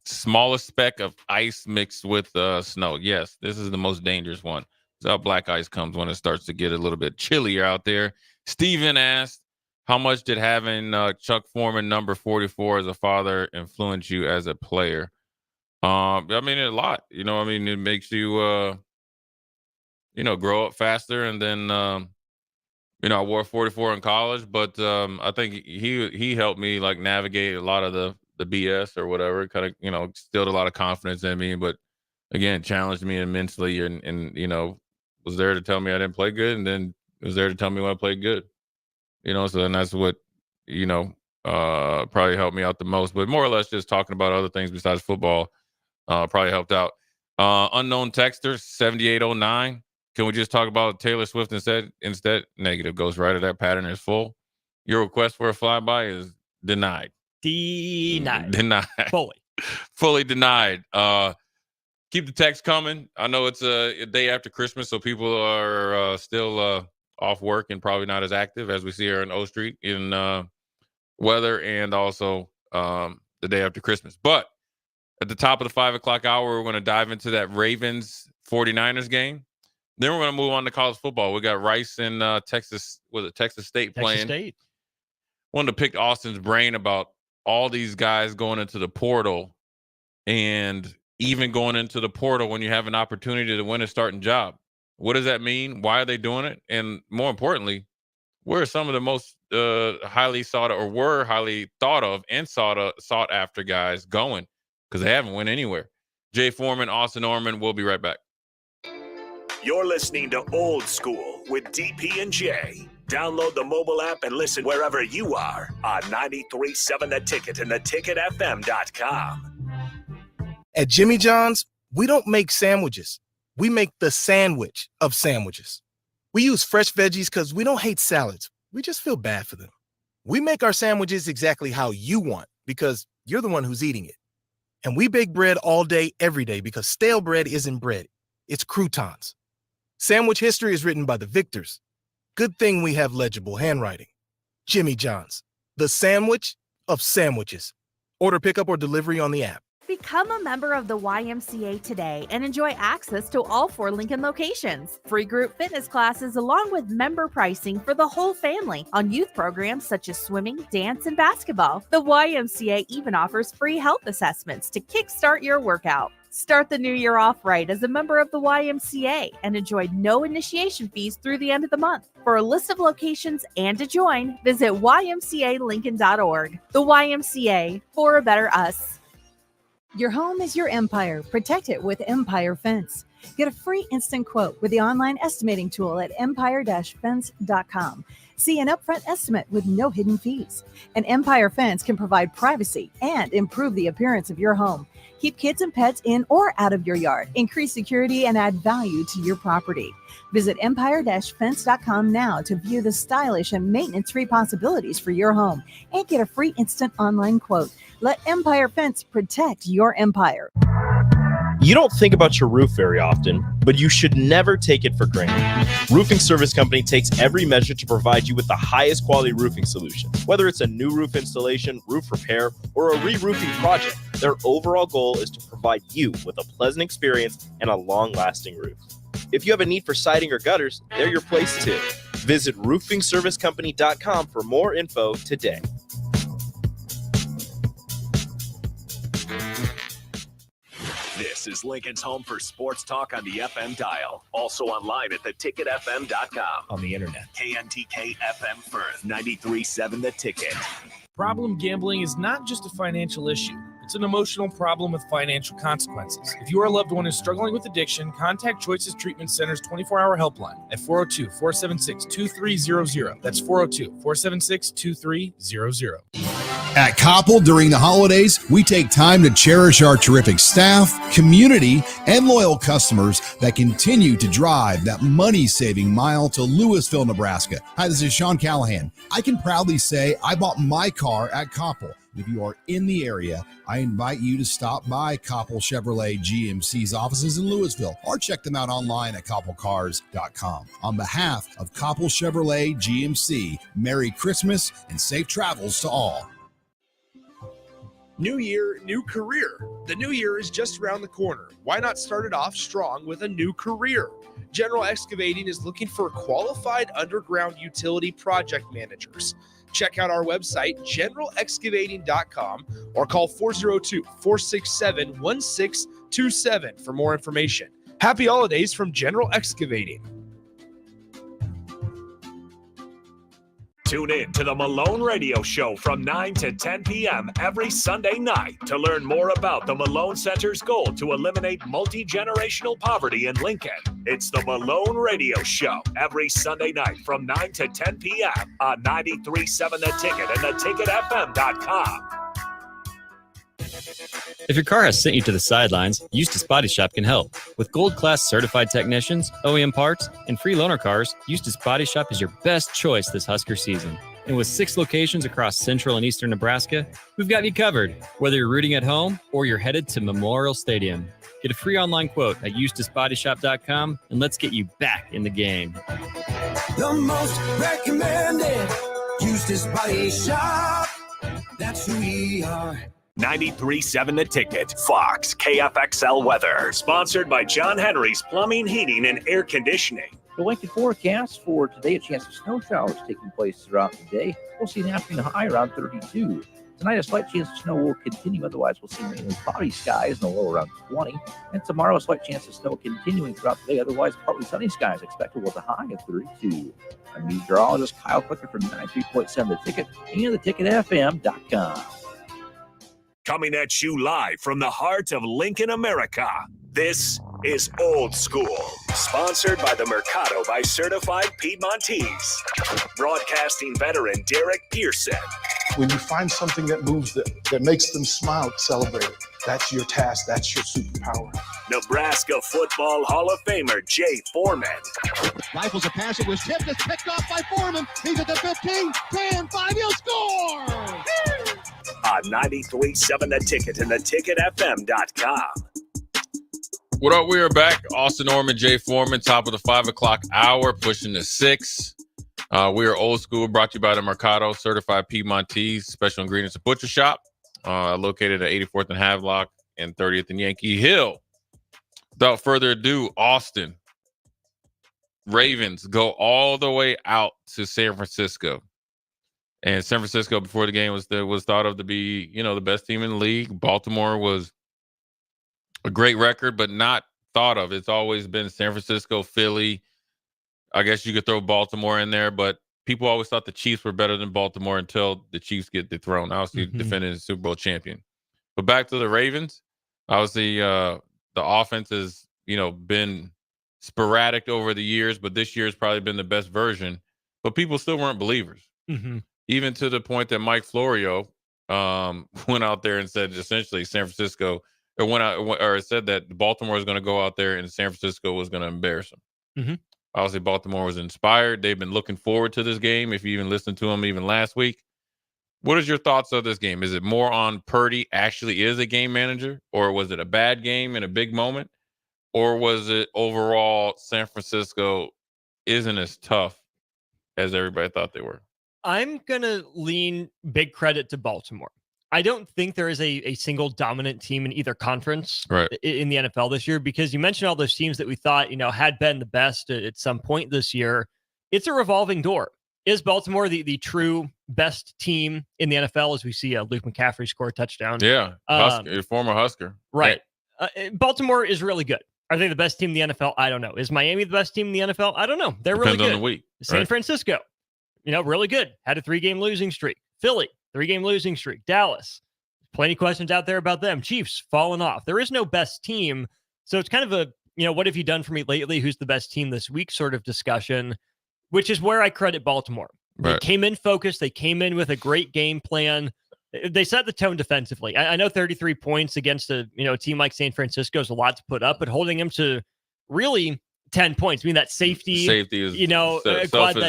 smallest speck of ice mixed with snow. Yes, this is the most dangerous one. It's how black ice comes when it starts to get a little bit chillier out there. Steven asked, how much did having Chuck Foreman number 44 as a father influence you as a player? I mean, a lot. You know, I mean, it makes you, grow up faster. And then, I wore 44 in college, but I think he helped me like navigate a lot of the BS or whatever. Kind of, instilled a lot of confidence in me, but again, challenged me immensely and was there to tell me I didn't play good, and then was there to tell me when I played good. So then that's what, probably helped me out the most. But more or less just talking about other things besides football probably helped out. Unknown texter 7809 Can we just talk about Taylor Swift instead? Negative. Goes right at that pattern is full. Your request for a flyby is denied. Denied. Fully denied. Keep the text coming. I know it's a day after Christmas, so people are still off work and probably not as active as we see here in O Street in weather and also the day after Christmas. But at the top of the 5 o'clock hour, we're going to dive into that Ravens 49ers game. Then we're going to move on to college football. We got Rice and Texas State playing. State. Wanted to pick Austin's brain about all these guys going into the portal and even going into the portal when you have an opportunity to win a starting job. What does that mean? Why are they doing it? And more importantly, where are some of the most highly thought of and sought after guys going? Because they haven't went anywhere. Jay Foreman, Austin Orman. We'll be right back. You're listening to Old School with DP and J. Download the mobile app and listen wherever you are on 93.7 The Ticket and theticketfm.com. At Jimmy John's, we don't make sandwiches. We make the sandwich of sandwiches. We use fresh veggies because we don't hate salads. We just feel bad for them. We make our sandwiches exactly how you want because you're the one who's eating it. And we bake bread all day, every day because stale bread isn't bread. It's croutons. Sandwich history is written by the victors. Good thing we have legible handwriting. Jimmy John's, the sandwich of sandwiches. Order pickup or delivery on the app. Become a member of the YMCA today and enjoy access to all 4 Lincoln locations. Free group fitness classes along with member pricing for the whole family on youth programs such as swimming, dance, and basketball. The YMCA even offers free health assessments to kickstart your workout. Start the new year off right as a member of the YMCA and enjoy no initiation fees through the end of the month. For a list of locations and to join, visit ymcalincoln.org. The YMCA, for a better us. Your home is your empire. Protect it with Empire Fence. Get a free instant quote with the online estimating tool at empire-fence.com. See an upfront estimate with no hidden fees. An Empire Fence can provide privacy and improve the appearance of your home. Keep kids and pets in or out of your yard. Increase security and add value to your property. Visit empire-fence.com now to view the stylish and maintenance-free possibilities for your home and get a free instant online quote. Let Empire Fence protect your empire. You don't think about your roof very often, but you should never take it for granted. Roofing Service Company takes every measure to provide you with the highest quality roofing solution. Whether it's a new roof installation, roof repair, or a re-roofing project, their overall goal is to provide you with a pleasant experience and a long-lasting roof. If you have a need for siding or gutters, they're your place too. Visit roofingservicecompany.com for more info today. This is Lincoln's home for sports talk on the FM dial. Also online at theticketfm.com. On the internet. KNTK FM Firth, 93.7 The Ticket. Problem gambling is not just a financial issue. It's an emotional problem with financial consequences. If your loved one is struggling with addiction, contact Choices Treatment Center's 24-hour helpline at 402-476-2300. That's 402-476-2300. At Koppel, during the holidays, we take time to cherish our terrific staff, community, and loyal customers that continue to drive that money-saving mile to Louisville, Nebraska. Hi, this is Sean Callahan. I can proudly say I bought my car at Koppel. If you are in the area, I invite you to stop by Koppel Chevrolet GMC's offices in Louisville or check them out online at koppelcars.com. On behalf of Koppel Chevrolet GMC, Merry Christmas and safe travels to all. New year, new career. The new year is just around the corner. Why not start it off strong with a new career? General Excavating is looking for qualified underground utility project managers. Check out our website, generalexcavating.com, or call 402-467-1627 for more information. Happy holidays from General Excavating. Tune in to the Malone Radio Show from 9 to 10 p.m. every Sunday night to learn more about the Malone Center's goal to eliminate multi-generational poverty in Lincoln. It's the Malone Radio Show every Sunday night from 9 to 10 p.m. on 93.7 The Ticket and theticketfm.com. If your car has sent you to the sidelines, Eustace Body Shop can help. With gold-class certified technicians, OEM parts, and free loaner cars, Eustace Body Shop is your best choice this Husker season. And with 6 locations across central and eastern Nebraska, we've got you covered, whether you're rooting at home or you're headed to Memorial Stadium. Get a free online quote at EustaceBodyShop.com, and let's get you back in the game. The most recommended Eustace Body Shop. That's who we are. 93.7 The Ticket, Fox, KFXL weather. Sponsored by John Henry's Plumbing, Heating, and Air Conditioning. The Lincoln forecast for today, a chance of snow showers taking place throughout the day. We'll see an afternoon high around 32. Tonight, a slight chance of snow will continue. Otherwise, we'll see mainly cloudy skies and a low around 20. And tomorrow, a slight chance of snow continuing throughout the day. Otherwise, partly sunny skies expected with a high of 32. I'm meteorologist Kyle Clicker from 93.7 The Ticket and theticketfm.com. Coming at you live from the heart of Lincoln, America. This is Old School. Sponsored by the Mercado by Certified Piedmontese. Broadcasting veteran Derek Pearson. When you find something that moves them, that makes them smile, celebrate it. That's your task. That's your superpower. Nebraska Football Hall of Famer Jay Foreman. Rifles a pass. It was tipped. It's picked off by Foreman. He's at the 15, 10, 5. He'll score! On 93.7 The Ticket and theticketfm.com. What up? We are back. Austin Norman, Jay Foreman, top of the 5 o'clock hour, pushing to 6. We are Old School, brought to you by the Mercado, Certified Piedmontese, Special Ingredients and Butcher Shop, located at 84th and Havelock and 30th and Yankee Hill. Without further ado, Austin. Ravens go all the way out to San Francisco. And San Francisco, before the game, was thought of to be, the best team in the league. Baltimore was a great record, but not thought of. It's always been San Francisco, Philly. I guess you could throw Baltimore in there, but people always thought the Chiefs were better than Baltimore until the Chiefs get dethroned. Obviously, defending the Super Bowl champion. But back to the Ravens. Obviously, the offense has, been sporadic over the years, but this year has probably been the best version. But people still weren't believers. Even to the point that Mike Florio went out there and said essentially San Francisco, or said that Baltimore was going to go out there and San Francisco was going to embarrass them. Obviously, Baltimore was inspired. They've been looking forward to this game. If you even listened to them even last week, what is your thoughts of this game? Is it more on Purdy actually is a game manager, or was it a bad game in a big moment, or was it overall San Francisco isn't as tough as everybody thought they were? I'm going to lean big credit to Baltimore. I don't think there is a single dominant team in either conference in the NFL this year, because you mentioned all those teams that we thought, had been the best at some point this year. It's a revolving door. Is Baltimore the true best team in the NFL as we see Luke McCaffrey score a touchdown? Yeah, former Husker. Right. Baltimore is really good. Are they the best team in the NFL? I don't know. Is Miami the best team in the NFL? I don't know. They're really good. Depends on the week. San Francisco, really good. Had a 3-game losing streak. Philly, 3-game losing streak. Dallas, plenty of questions out there about them. Chiefs, fallen off. There is no best team. So it's kind of a, what have you done for me lately? Who's the best team this week sort of discussion, which is where I credit Baltimore. They came in focused. They came in with a great game plan. They set the tone defensively. I know 33 points against a team like San Francisco is a lot to put up, but holding them to really 10 points. I mean, that safety is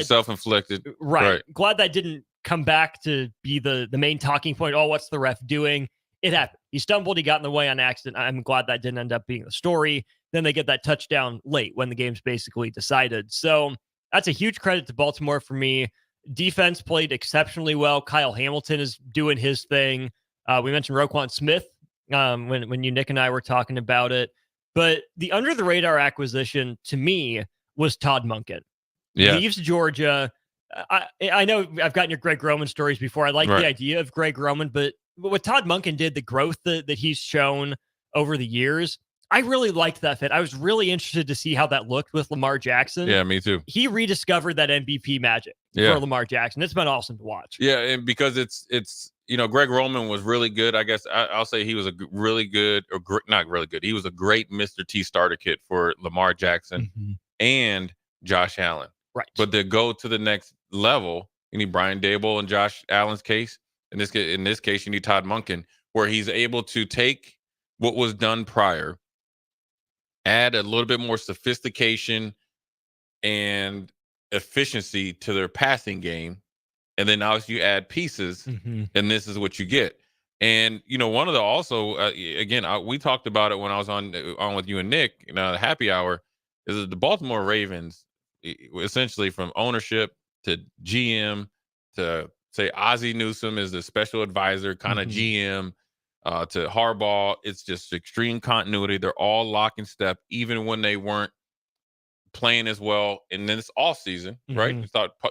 self-inflicted. Right. Glad that didn't come back to be the main talking point. Oh, what's the ref doing? It happened. He stumbled. He got in the way on accident. I'm glad that didn't end up being the story. Then they get that touchdown late when the game's basically decided. So that's a huge credit to Baltimore for me. Defense played exceptionally well. Kyle Hamilton is doing his thing. We mentioned Roquan Smith when Nick and I were talking about it. But the under-the-radar acquisition, to me, was Todd Monken. Yeah. Leaves Georgia. I know I've gotten your Greg Roman stories before. I like the idea of Greg Roman, but what Todd Monken did, the growth that he's shown over the years, I really liked that fit. I was really interested to see how that looked with Lamar Jackson. Yeah, me too. He rediscovered that MVP magic for Lamar Jackson. It's been awesome to watch. Yeah, and because it's Greg Roman was really good. I guess I'll say he was a really good, not really good. He was a great Mr. T starter kit for Lamar Jackson and Josh Allen. Right. But to go to the next level, you need Brian Daboll in Josh Allen's case. In this case, you need Todd Monken, where he's able to take what was done prior, add a little bit more sophistication and efficiency to their passing game, and then obviously you add pieces, and this is what you get. And one of the also again, we talked about it when I was on with you and Nick, the happy hour, is that the Baltimore Ravens, essentially from ownership to GM to say Ozzie Newsome is the special advisor, kind of GM, to Harbaugh, it's just extreme continuity. They're all lock and step, even when they weren't playing as well. And then it's off season, right?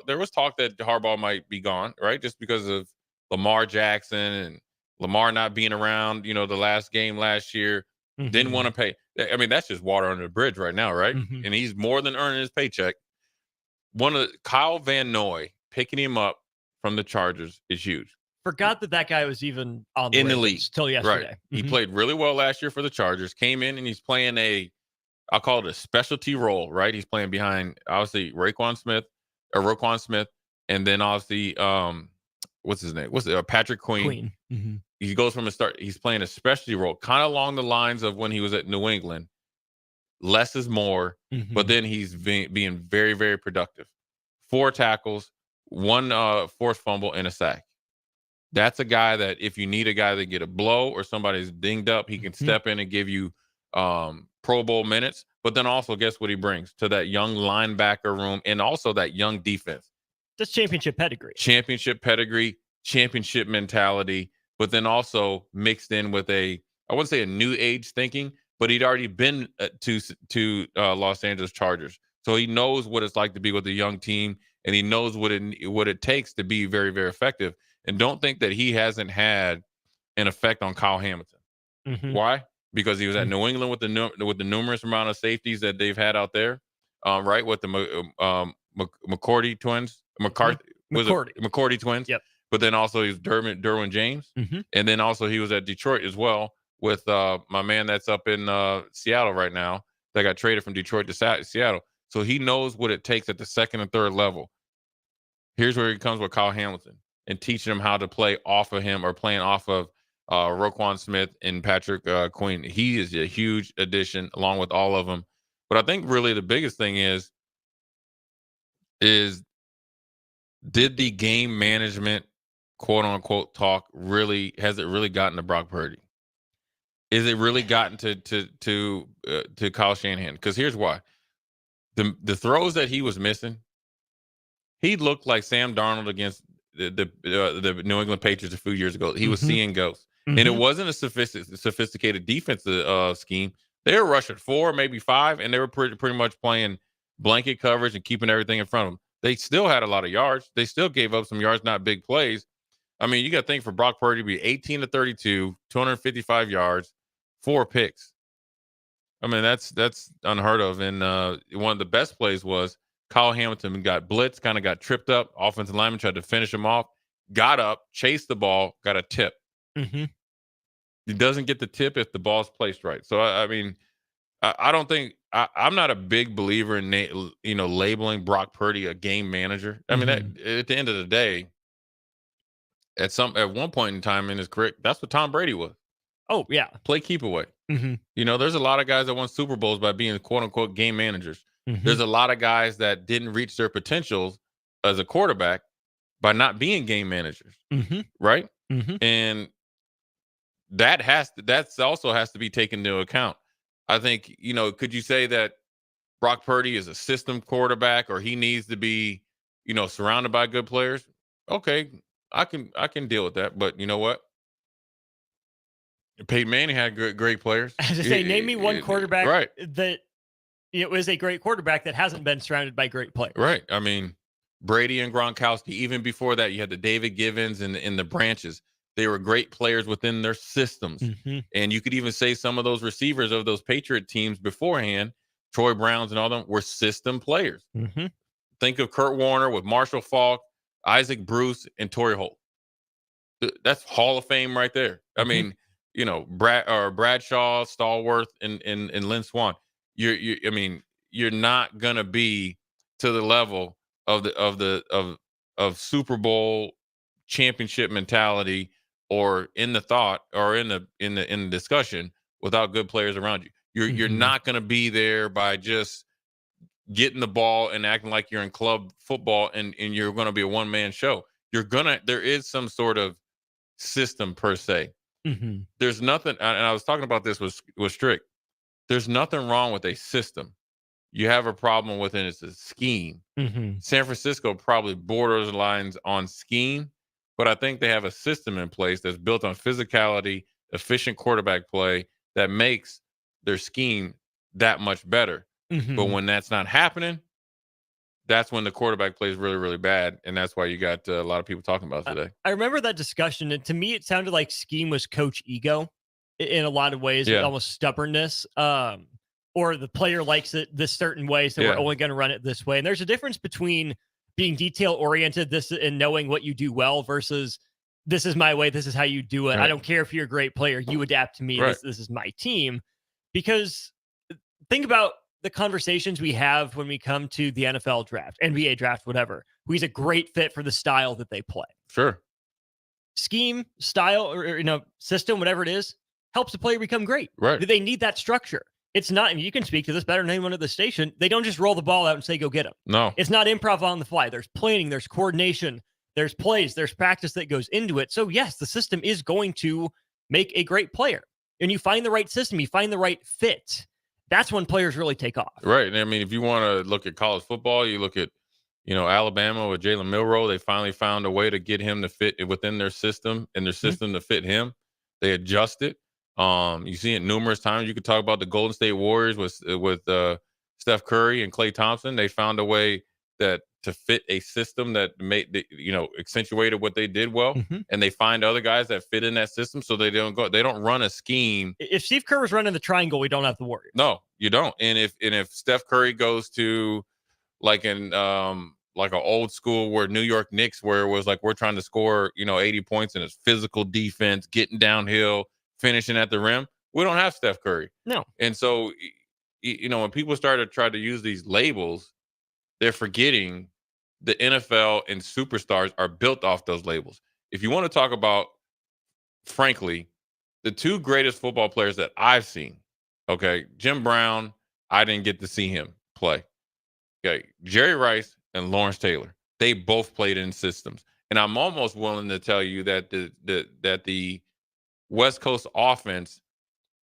There was talk that Harbaugh might be gone, right? Just because of Lamar Jackson and Lamar not being around, the last game last year, didn't want to pay. I mean, that's just water under the bridge right now, right? And he's more than earning his paycheck. Kyle Van Noy picking him up from the Chargers is huge. Forgot that guy was even on the league till yesterday. Right. He played really well last year for the Chargers, came in and he's playing I'll call it a specialty role, right? He's playing behind obviously Roquan Smith, and then obviously what's his name? Patrick Queen. He goes from a start. He's playing a specialty role, kind of along the lines of when he was at New England. Less is more, but then he's being very, very productive. 4 tackles, 1 forced fumble, and a sack. That's a guy that if you need a guy to get a blow or somebody's dinged up, he can step in and give you Pro Bowl minutes. But then also, guess what he brings to that young linebacker room and also that young defense? That's championship pedigree. Championship mentality, but then also mixed in with I wouldn't say a new age thinking, but he'd already been to Los Angeles Chargers. So he knows what it's like to be with a young team, and he knows what it takes to be very, very effective. And don't think that he hasn't had an effect on Kyle Hamilton. Why? Because he was at New England with the numerous amount of safeties that they've had out there, right? With the McCourty twins, McCourty twins. Yep. But then also he's Derwin James, and then also he was at Detroit as well with my man that's up in Seattle right now that got traded from Detroit to Seattle. So he knows what it takes at the second and third level. Here's where he comes with Kyle Hamilton and teaching him how to play off of him or playing off of Roquan Smith and Patrick Queen. He is a huge addition along with all of them. But I think really the biggest thing is did the game management, quote unquote, talk has it really gotten to Brock Purdy? Is it really gotten to Kyle Shanahan? Because here's why. The throws that he was missing, he looked like Sam Darnold against the New England Patriots a few years ago. He was seeing ghosts. And it wasn't a sophisticated defensive scheme. They were rushing 4, maybe 5, and they were pretty much playing blanket coverage and keeping everything in front of them. They still had a lot of yards. They still gave up some yards, not big plays. I mean, you got to think for Brock Purdy to be 18 to 32, 255 yards, 4 picks. I mean, that's unheard of. And one of the best plays was Kyle Hamilton got blitzed, kind of got tripped up. Offensive lineman tried to finish him off, got up, chased the ball, got a tip. He doesn't get the tip if the ball's placed right. So, I mean, I don't think I'm not a big believer in labeling Brock Purdy a game manager. I mean, at the end of the day, at one point in time in his career, that's what Tom Brady was. Oh yeah, play keep away. There's a lot of guys that won Super Bowls by being quote unquote game managers. There's a lot of guys that didn't reach their potentials as a quarterback by not being game managers, right? And that also has to be taken into account. I think, could you say that Brock Purdy is a system quarterback or he needs to be, surrounded by good players? Okay, I can deal with that. But you know what? Peyton Manning had great players. As I say, name me one quarterback that was a great quarterback that hasn't been surrounded by great players. Right. I mean, Brady and Gronkowski. Even before that, you had the David Givens and the Branches. They were great players within their systems. And you could even say some of those receivers of those Patriot teams beforehand, Troy Browns and all them, were system players. Think of Kurt Warner with Marshall Faulk, Isaac Bruce, and Torrey Holt. That's Hall of Fame right there. I mean, Bradshaw, Stallworth, and Lynn Swann. You're not gonna be to the level of Super Bowl championship mentality or in the thought or in the discussion without good players around you. You're not going to be there by just getting the ball and acting like you're in club football and you're going to be a one-man show. There is some sort of system per se. There's nothing, and I was talking about this with Strick. There's nothing wrong with a system. You have a problem with it. It's a scheme. San Francisco probably borders lines on scheme, but I think they have a system in place that's built on physicality, efficient quarterback play that makes their scheme that much better. But when that's not happening, that's when the quarterback plays really, really bad. And that's why you got a lot of people talking about it today. I remember that discussion. And to me, it sounded like scheme was coach ego in a lot of ways, almost stubbornness. Or the player likes it this certain way, so we're only going to run it this way. And there's a difference between being detail-oriented and knowing what you do well versus this is my way, this is how you do it. I don't care if you're a great player. You adapt to me. This is my team. Because think about the conversations we have when we come to the NFL draft, NBA draft, whatever. Who's a great fit for the style that they play. Sure. Scheme, style, or system, whatever it is, helps the player become great. Right. They need that structure. It's not, and you can speak to this better than anyone at the station. They don't just roll the ball out and say, go get them. No. It's not improv on the fly. There's planning, there's coordination, there's plays, there's practice that goes into it. So, yes, the system is going to make a great player. And you find the right system, you find the right fit. That's when players really take off. Right. And I mean, if you want to look at college football, you look at, Alabama with Jalen Milroe. They finally found a way to get him to fit within their system and their system to fit him. They adjusted. You see it numerous times. You could talk about the Golden State Warriors with Steph Curry and Klay Thompson. They found a way to fit a system that accentuated what they did well, and they find other guys that fit in that system, so they don't run a scheme. If Steve Kerr was running the triangle, we don't have the Warriors. No, you don't. And if Steph Curry goes to like an old school where New York Knicks, where it was like we're trying to score 80 points and it's physical defense, getting downhill, finishing at the rim, we don't have Steph Curry. No. And so, when people try to use these labels, they're forgetting the NFL and superstars are built off those labels. If you want to talk about, frankly, the two greatest football players that I've seen, okay, Jim Brown, I didn't get to see him play. Okay, Jerry Rice and Lawrence Taylor, they both played in systems. And I'm almost willing to tell you that the West Coast offense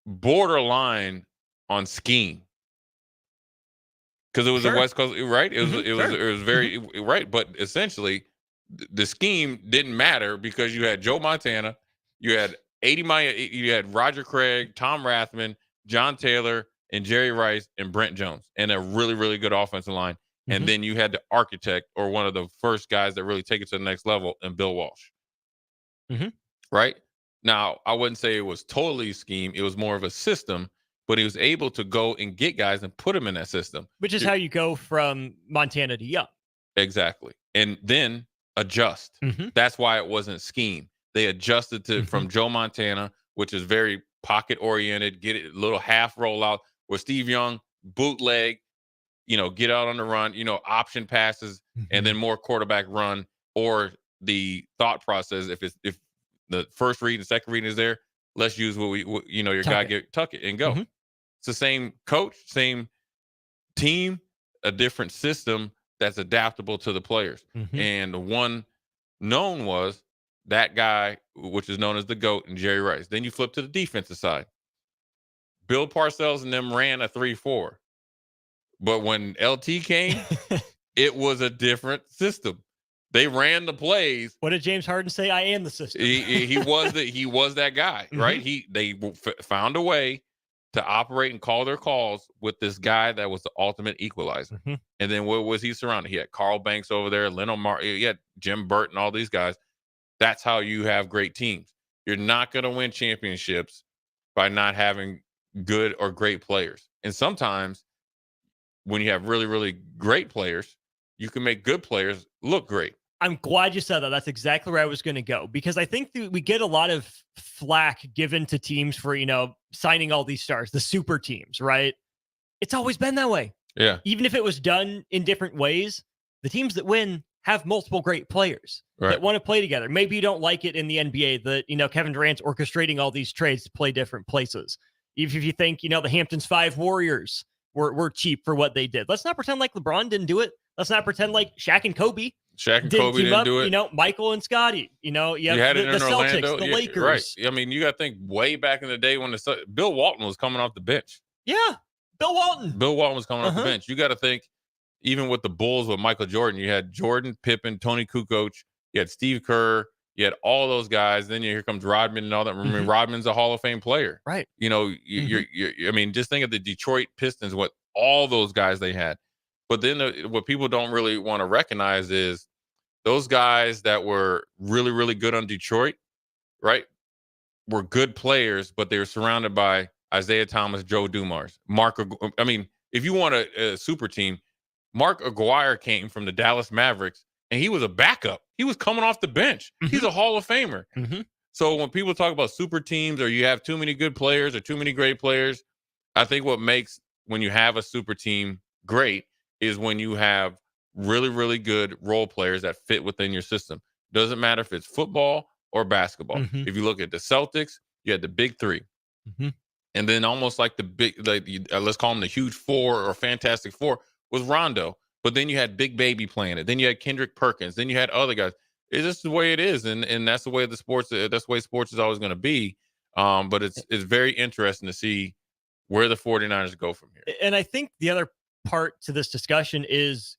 borderline on scheme, because it was a West Coast, right? It was very right, but essentially the scheme didn't matter because you had Joe Montana, you had you had Roger Craig, Tom Rathman, John Taylor, and Jerry Rice and Brent Jones, and a really, really good offensive line. And then you had the architect, or one of the first guys that really take it to the next level, and Bill Walsh. Right? Now, I wouldn't say it was totally a scheme. It was more of a system, but he was able to go and get guys and put them in that system. Which is how you go from Montana to Young. Exactly. And then adjust. That's why it wasn't scheme. They adjusted to from Joe Montana, which is very pocket-oriented, get it a little half rollout, where Steve Young, bootleg, get out on the run, option passes, and then more quarterback run, or the thought process. If the first read and second read is there, let's use your guy tuck it and go. It's the same coach, same team, a different system that's adaptable to the players. And one known was that guy, which is known as the GOAT, and Jerry Rice. Then you flip to the defensive side. Bill Parcells and them ran a 3-4. But when LT came, it was a different system. They ran the plays. What did James Harden say? I am the system. He was that guy, right? They found a way to operate and call their calls with this guy that was the ultimate equalizer. And then what was he surrounded? He had Carl Banks over there, Leno Martin, he had Jim Burton, all these guys. That's how you have great teams. You're not going to win championships by not having good or great players. And sometimes when you have really, really great players, you can make good players look great. I'm glad you said that. That's exactly where I was going to go, because I think we get a lot of flack given to teams for, signing all these stars, the super teams, right? It's always been that way. Yeah. Even if it was done in different ways, the teams that win have multiple great players that want to play together. Maybe you don't like it in the NBA that, Kevin Durant's orchestrating all these trades to play different places. If you think, the Hamptons 5 Warriors were cheap for what they did. Let's not pretend like LeBron didn't do it. Let's not pretend like Shaq and Kobe didn't do it. Michael and Scotty. You had the it in Celtics, Orlando. the Yeah, Lakers. Right. I mean, you got to think way back in the day when Bill Walton was coming off the bench. Yeah, Bill Walton. Bill Walton was coming off the bench. You got to think, even with the Bulls with Michael Jordan, you had Jordan, Pippen, Tony Kukoc, you had Steve Kerr, you had all those guys. Then here comes Rodman and all that. I mean, Rodman's a Hall of Fame player. Right. You're I mean, just think of the Detroit Pistons, what all those guys they had. But then what people don't really want to recognize is those guys that were really, really good on Detroit, right, were good players, but they were surrounded by Isaiah Thomas, Joe Dumars, I mean, if you want a super team, Mark Aguirre came from the Dallas Mavericks, and he was a backup. He was coming off the bench. He's a Hall of Famer. So when people talk about super teams or you have too many good players or too many great players, I think what makes when you have a super team great is when you have really, really good role players that fit within your system. Doesn't matter if it's football or basketball. If you look at the Celtics, you had the big three. And then almost like the big, let's call them the huge four or fantastic four, was Rondo. But then you had Big Baby playing it. Then you had Kendrick Perkins. Then you had other guys. It's just the way it is. And that's the way that's the way sports is always going to be. But it's very interesting to see where the 49ers go from here. And I think the other part to this discussion is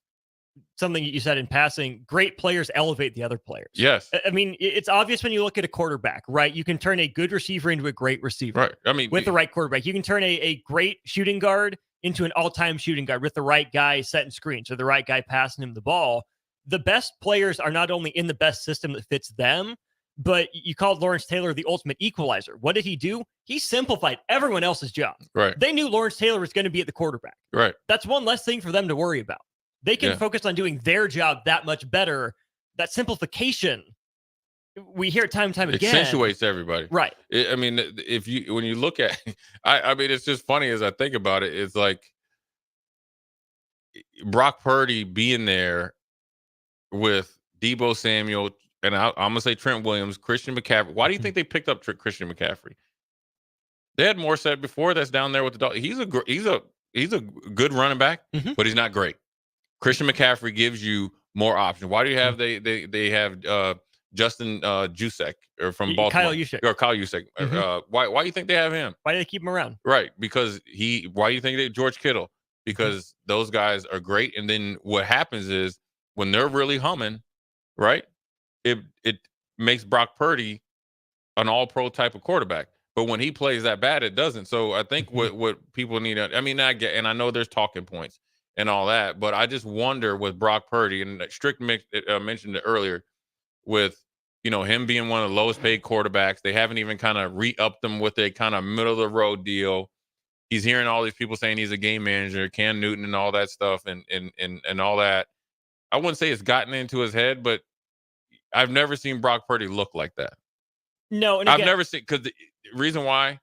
something you said in passing. Great players elevate the other players. Yes. I mean, it's obvious when you look at a quarterback, right? You can turn a good receiver into a great receiver. Right. I mean, with the right quarterback, you can turn a great shooting guard into an all-time shooting guard with the right guy setting screens or the right guy passing him the ball. The best players are not only in the best system that fits them, but you called Lawrence Taylor the ultimate equalizer. What did he do? He simplified everyone else's job. Right. They knew Lawrence Taylor was going to be at the quarterback. Right. That's one less thing for them to worry about. They can focus on doing their job that much better. That simplification, we hear it time and time again. Accentuates everybody. Right. I mean, when you look at, I mean, it's just funny as I think about it. It's like Brock Purdy being there with Deebo Samuel, and I'm going to say Trent Williams, Christian McCaffrey. Why do you think they picked up Christian McCaffrey? They had Morissette before that's down there with the dog. He's a good running back, but he's not great. Christian McCaffrey gives you more options. Why do you have they have Justin Juszczyk or from Baltimore? Kyle Juszczyk. Why do you think they have him? Why do they keep him around? Right, because why do you think they George Kittle? Because those guys are great, and then what happens is when they're really humming, right? It makes Brock Purdy an all-pro type of quarterback. But when he plays that bad, it doesn't. So I think what people need to, I mean, I get, and I know there's talking points and all that, but I just wonder with Brock Purdy, and Strick mentioned it earlier, with him being one of the lowest paid quarterbacks. They haven't even kind of re-upped him with a kind of middle of the road deal. He's hearing all these people saying he's a game manager, Cam Newton and all that stuff and all that. I wouldn't say it's gotten into his head, but I've never seen Brock Purdy look like that. No, and I've never seen, because the reason why,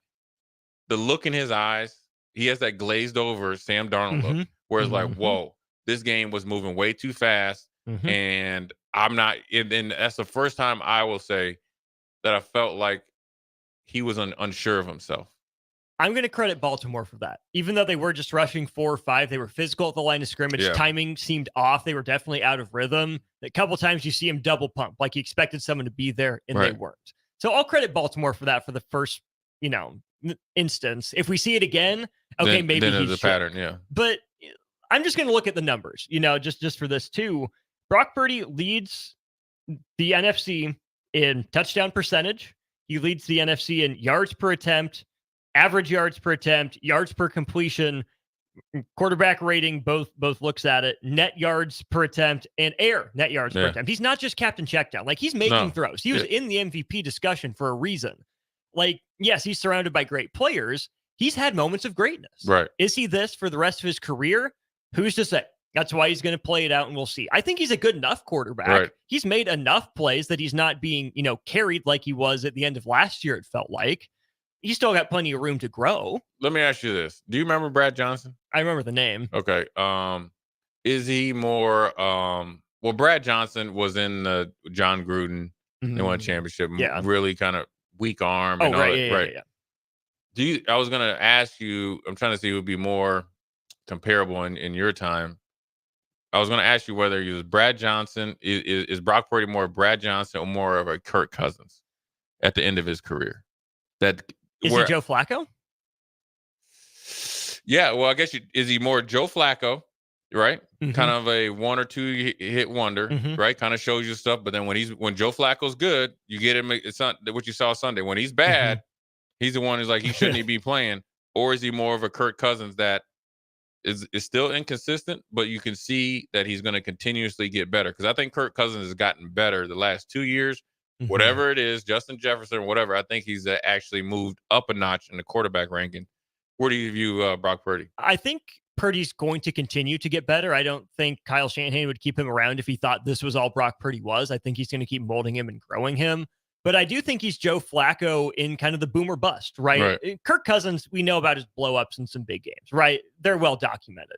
the look in his eyes, he has that glazed over Sam Darnold look, where it's like, whoa, this game was moving way too fast, and I'm not. And that's the first time I will say that I felt like he was unsure of himself. I'm going to credit Baltimore for that. Even though they were just rushing 4 or 5, they were physical at the line of scrimmage. Yeah. Timing seemed off. They were definitely out of rhythm. A couple times you see him double pump, like he expected someone to be there, and they weren't. So I'll credit Baltimore for that for the first, instance. If we see it again, okay, maybe then he's there's a pattern, yeah. But I'm just going to look at the numbers, just for this too. Brock Purdy leads the NFC in touchdown percentage. He leads the NFC in yards per attempt, average yards per attempt, yards per completion, quarterback rating, both looks at it, net yards per attempt, and net yards per attempt. He's not just captain checkdown. Like, he's making throws. He was in the MVP discussion for a reason. Like, yes, he's surrounded by great players. He's had moments of greatness. Right. Is he this for the rest of his career? Who's to say? That's why he's going to play it out, and we'll see. I think he's a good enough quarterback. Right. He's made enough plays that he's not being, carried like he was at the end of last year, it felt like. He's still got plenty of room to grow. Let me ask you this. Do you remember Brad Johnson? I remember the name. Okay. Is he more well, Brad Johnson was in the John Gruden. They won a championship. Yeah. Really kind of weak arm. Oh, and all right. that. Yeah. I was going to ask you, I'm trying to see who would be more comparable in your time. I was going to ask you whether he was Brad Johnson. Is Brock Purdy more of Brad Johnson or more of a Kirk Cousins at the end of his career? Is he Joe Flacco? Yeah, well, I guess is he more Joe Flacco, right? Mm-hmm. Kind of a one or two hit wonder, right? Kind of shows you stuff, but then when Joe Flacco's good, you get him. It's not what you saw Sunday. When he's bad, he's the one who's like he shouldn't be playing. Or is he more of a Kirk Cousins that is still inconsistent, but you can see that he's going to continuously get better? Because I think Kirk Cousins has gotten better the last 2 years. Whatever it is, Justin Jefferson, whatever, I think he's actually moved up a notch in the quarterback ranking. Where do you view Brock Purdy? I think Purdy's going to continue to get better. I don't think Kyle Shanahan would keep him around if he thought this was all Brock Purdy was. I think he's going to keep molding him and growing him. But I do think he's Joe Flacco in kind of the boomer bust, right? Kirk Cousins, we know about his blow-ups in some big games, right? They're well documented.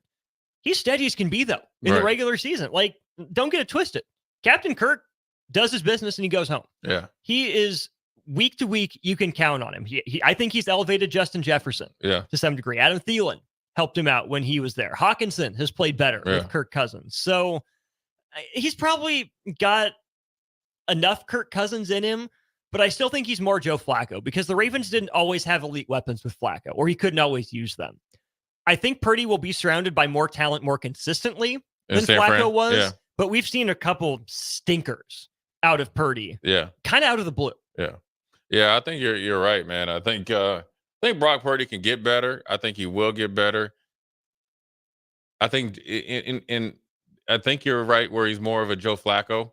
He's steady as can be, though, in the regular season. Like, don't get it twisted. Captain Kirk does his business and he goes home. Yeah. He is week to week, you can count on him. I think he's elevated Justin Jefferson to some degree. Adam Thielen helped him out when he was there. Hawkinson has played better with Kirk Cousins. So he's probably got enough Kirk Cousins in him, but I still think he's more Joe Flacco because the Ravens didn't always have elite weapons with Flacco, or he couldn't always use them. I think Purdy will be surrounded by more talent more consistently than Flacco was, but we've seen a couple stinkers out of Purdy. Kind of out of the blue. Yeah, I think you're right, man. I think Brock Purdy can get better. I think he will get better. I think I think you're right where he's more of a Joe Flacco.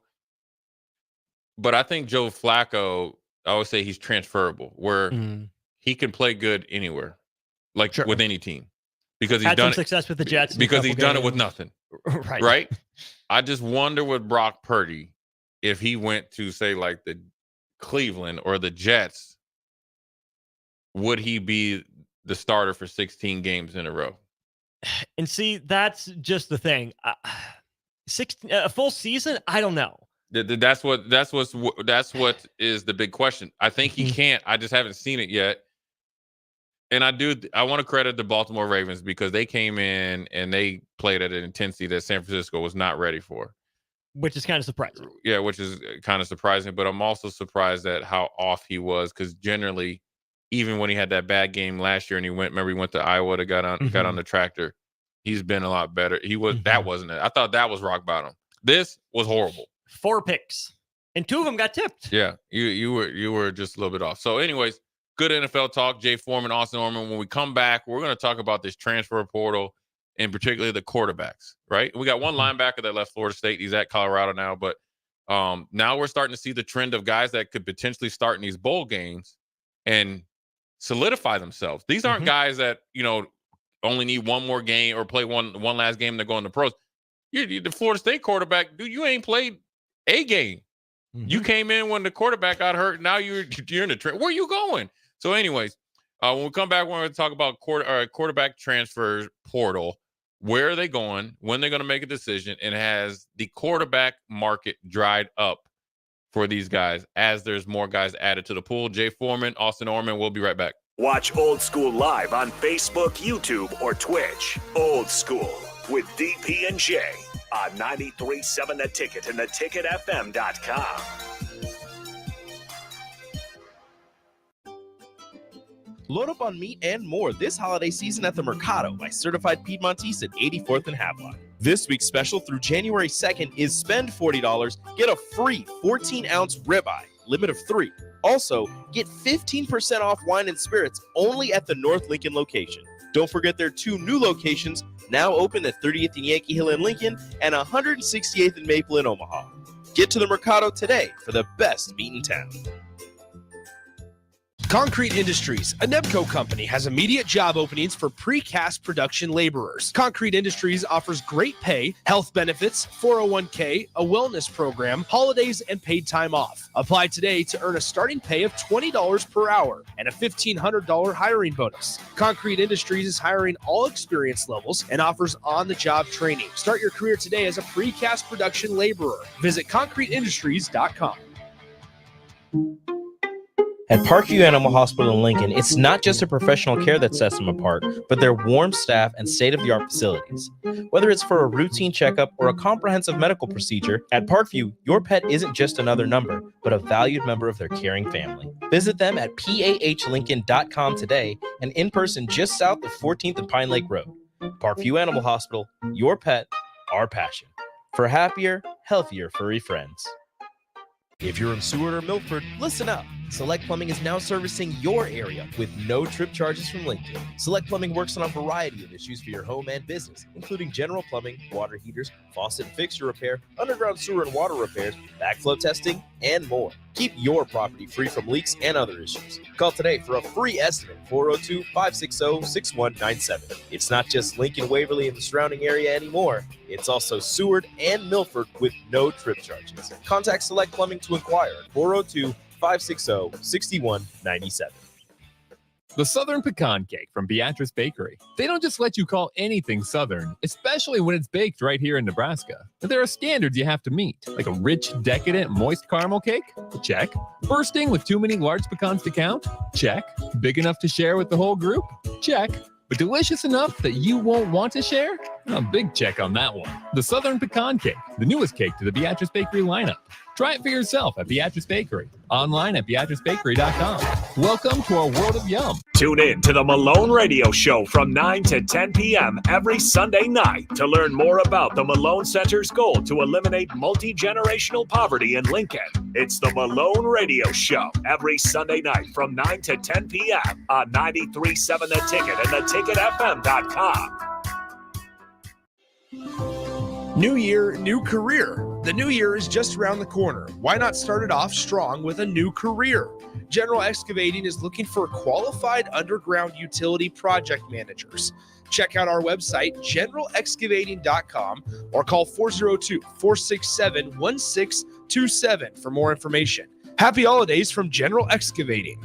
But I think Joe Flacco, I always say he's transferable, where he can play good anywhere, like with any team, because he's done success with the Jets because he's done it with nothing. Right. I just wonder with Brock Purdy if he went to say like the Cleveland or the Jets, would he be the starter for 16 games in a row? And see, that's just the thing. A full season, I don't know. That's what is the big question. I think he can't. I just haven't seen it yet. And I want to credit the Baltimore Ravens because they came in and they played at an intensity that San Francisco was not ready for. Which is kind of surprising. Yeah, which is kind of surprising. But I'm also surprised at how off he was, because generally, even when he had that bad game last year and he went to Iowa to got on the tractor, he's been a lot better. That wasn't it. I thought that was rock bottom. This was horrible. 4 picks, and 2 of them got tipped. Yeah, you were just a little bit off. So, anyways, good NFL talk. Jay Foreman, Austin Orman. When we come back, we're going to talk about this transfer portal, and particularly the quarterbacks, right? We got one linebacker that left Florida State. He's at Colorado now, but now we're starting to see the trend of guys that could potentially start in these bowl games and solidify themselves. These aren't guys that, only need one more game or play one last game and they're going to pros. You're the Florida State quarterback, dude, you ain't played a game. You came in when the quarterback got hurt. Now you're in the trend. Where are you going? So anyways, when we come back, we're going to talk about quarterback transfer portal. Where are they going? When they're going to make a decision? And has the quarterback market dried up for these guys as there's more guys added to the pool? Jay Foreman, Austin Orman. We'll be right back. Watch Old School live on Facebook, YouTube, or Twitch. Old School with DP and J on 93.7 The Ticket and theticketfm.com. Load up on meat and more this holiday season at the Mercado by Certified Piedmontese at 84th and Havelock. This week's special through January 2nd is spend $40, get a free 14-ounce ribeye, limit of 3. Also, get 15% off wine and spirits only at the North Lincoln location. Don't forget their 2 new locations, now open at 30th and Yankee Hill in Lincoln and 168th and Maple in Omaha. Get to the Mercado today for the best meat in town. Concrete Industries, a Nebco company, has immediate job openings for precast production laborers. Concrete Industries offers great pay, health benefits, 401k, a wellness program, holidays, and paid time off. Apply today to earn a starting pay of $20 per hour and a $1,500 hiring bonus. Concrete Industries is hiring all experience levels and offers on-the-job training. Start your career today as a precast production laborer. Visit concreteindustries.com. At Parkview Animal Hospital in Lincoln, it's not just a professional care that sets them apart, but their warm staff and state-of-the-art facilities. Whether it's for a routine checkup or a comprehensive medical procedure, at Parkview, your pet isn't just another number, but a valued member of their caring family. Visit them at pahlincoln.com today and in person just south of 14th and Pine Lake Road. Parkview Animal Hospital, your pet, our passion. For happier, healthier furry friends. If you're in Seward or Milford, listen up. Select Plumbing is now servicing your area with no trip charges from Lincoln. Select Plumbing works on a variety of issues for your home and business, including general plumbing, water heaters, faucet and fixture repair, underground sewer and water repairs, backflow testing, and more. Keep your property free from leaks and other issues. Call today for a free estimate, 402-560-6197. It's not just Lincoln, Waverly, and the surrounding area anymore. It's also Seward and Milford with no trip charges. Contact Select Plumbing to inquire at 402-560-6197. The Southern Pecan Cake from Beatrice Bakery. They don't just let you call anything Southern, especially when it's baked right here in Nebraska. But there are standards you have to meet, like a rich, decadent, moist caramel cake? Check. Bursting with too many large pecans to count? Check. Big enough to share with the whole group? Check. But delicious enough that you won't want to share? A big check on that one. The Southern Pecan Cake, the newest cake to the Beatrice Bakery lineup. Try it for yourself at Beatrice Bakery. Online at beatricebakery.com. Welcome to our world of yum. Tune in to the Malone Radio Show from 9 to 10 p.m. every Sunday night to learn more about the Malone Center's goal to eliminate multi-generational poverty in Lincoln. It's the Malone Radio Show every Sunday night from 9 to 10 p.m. on 93.7 The Ticket and theticketfm.com. New year, new career. The new year is just around the corner. Why not start it off strong with a new career? General Excavating is looking for qualified underground utility project managers. Check out our website, generalexcavating.com, or call 402-467-1627 for more information. Happy holidays from General Excavating.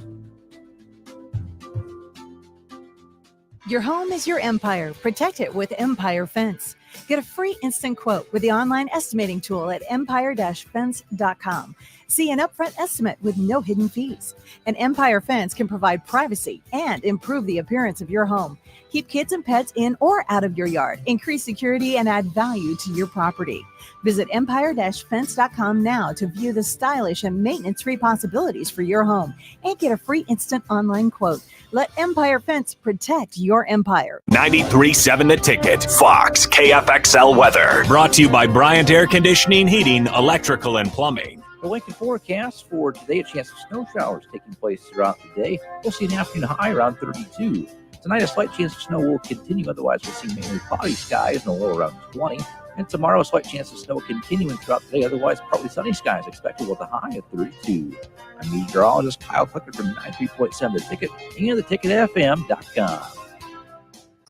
Your home is your empire. Protect it with Empire Fence. Get a free instant quote with the online estimating tool at empire-fence.com. See an upfront estimate with no hidden fees. An Empire Fence can provide privacy and improve the appearance of your home. Keep kids and pets in or out of your yard. Increase security and add value to your property. Visit empire-fence.com now to view the stylish and maintenance-free possibilities for your home and get a free instant online quote. Let Empire Fence protect your empire. 93.7 The Ticket, Fox, KFXL weather. Brought to you by Bryant Air Conditioning, Heating, Electrical, and Plumbing. The Lincoln forecast for today, a chance of snow showers taking place throughout the day. We'll see an afternoon high around 32. Tonight, a slight chance of snow will continue. Otherwise, we'll see mainly cloudy skies and a low around 20. And tomorrow, a slight chance of snow continuing throughout the day. Otherwise, partly sunny skies expected with a high of 32. I'm meteorologist Kyle Clicker from 93.7 The Ticket and theticketfm.com.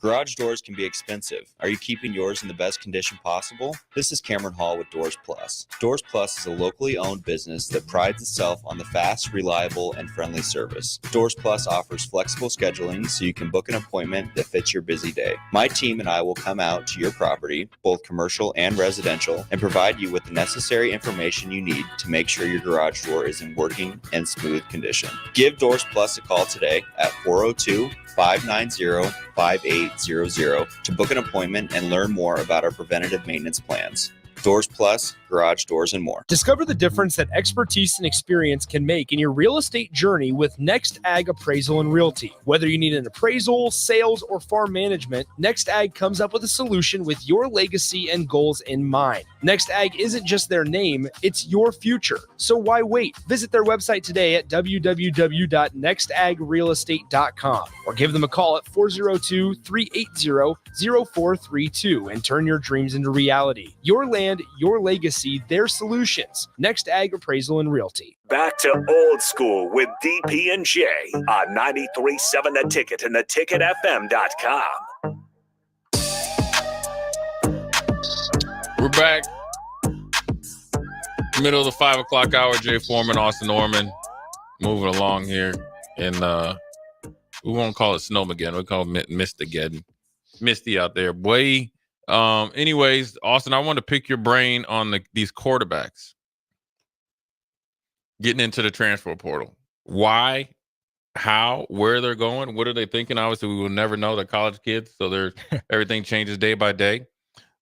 Garage doors can be expensive. Are you keeping yours in the best condition possible? This is Cameron Hall with Doors Plus. Doors Plus is a locally owned business that prides itself on the fast, reliable, and friendly service. Doors Plus offers flexible scheduling so you can book an appointment that fits your busy day. My team and I will come out to your property, both commercial and residential, and provide you with the necessary information you need to make sure your garage door is in working and smooth condition. Give Doors Plus a call today at 402-590-5800 to book an appointment and learn more about our preventative maintenance plans. Doors Plus, garage doors, and more. Discover the difference that expertise and experience can make in your real estate journey with Next Ag Appraisal and Realty. Whether you need an appraisal, sales, or farm management, Next Ag comes up with a solution with your legacy and goals in mind. Next Ag isn't just their name, it's your future. So why wait? Visit their website today at www.nextagrealestate.com or give them a call at 402-380-0432 and turn your dreams into reality. Your land, your legacy, their solutions. Next Ag Appraisal and Realty. Back to old school with DP and J on 93.7 The Ticket and theticketfm.com. We're back. Middle of the 5 o'clock hour. Jay Foreman, Austin Norman, moving along here. And we won't call it Snowmageddon. We'll call it Mistageddon. Misty out there, boy. Anyways, Austin, I want to pick your brain on these quarterbacks getting into the transfer portal. why, how, where they're going, what are they thinking? Obviously, we will never know. They're college kids, so everything changes day by day.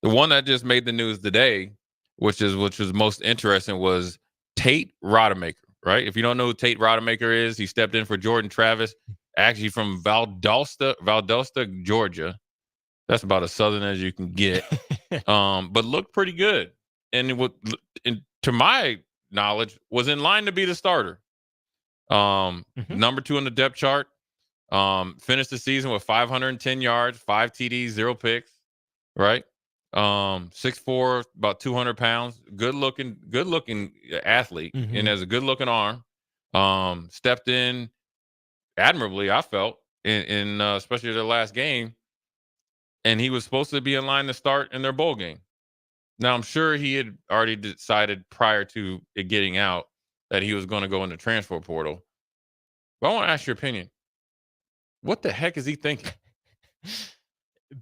The one that just made the news today, which was most interesting, was Tate Rodemaker. Right? If you don't know who Tate Rodemaker is, he stepped in for Jordan Travis, actually from Valdosta, Georgia. That's about as southern as you can get, but looked pretty good, and to my knowledge, was in line to be the starter. Number 2 on the depth chart. Finished the season with 510 yards, 5 TDs, 0 picks. Right. 6'4", about 200 pounds, good looking athlete, and has a good looking arm. Stepped in admirably, I felt, in especially their last game, and he was supposed to be in line to start in their bowl game. Now, I'm sure he had already decided prior to it getting out that he was going to go in the transfer portal. But I want to ask your opinion. What the heck is he thinking?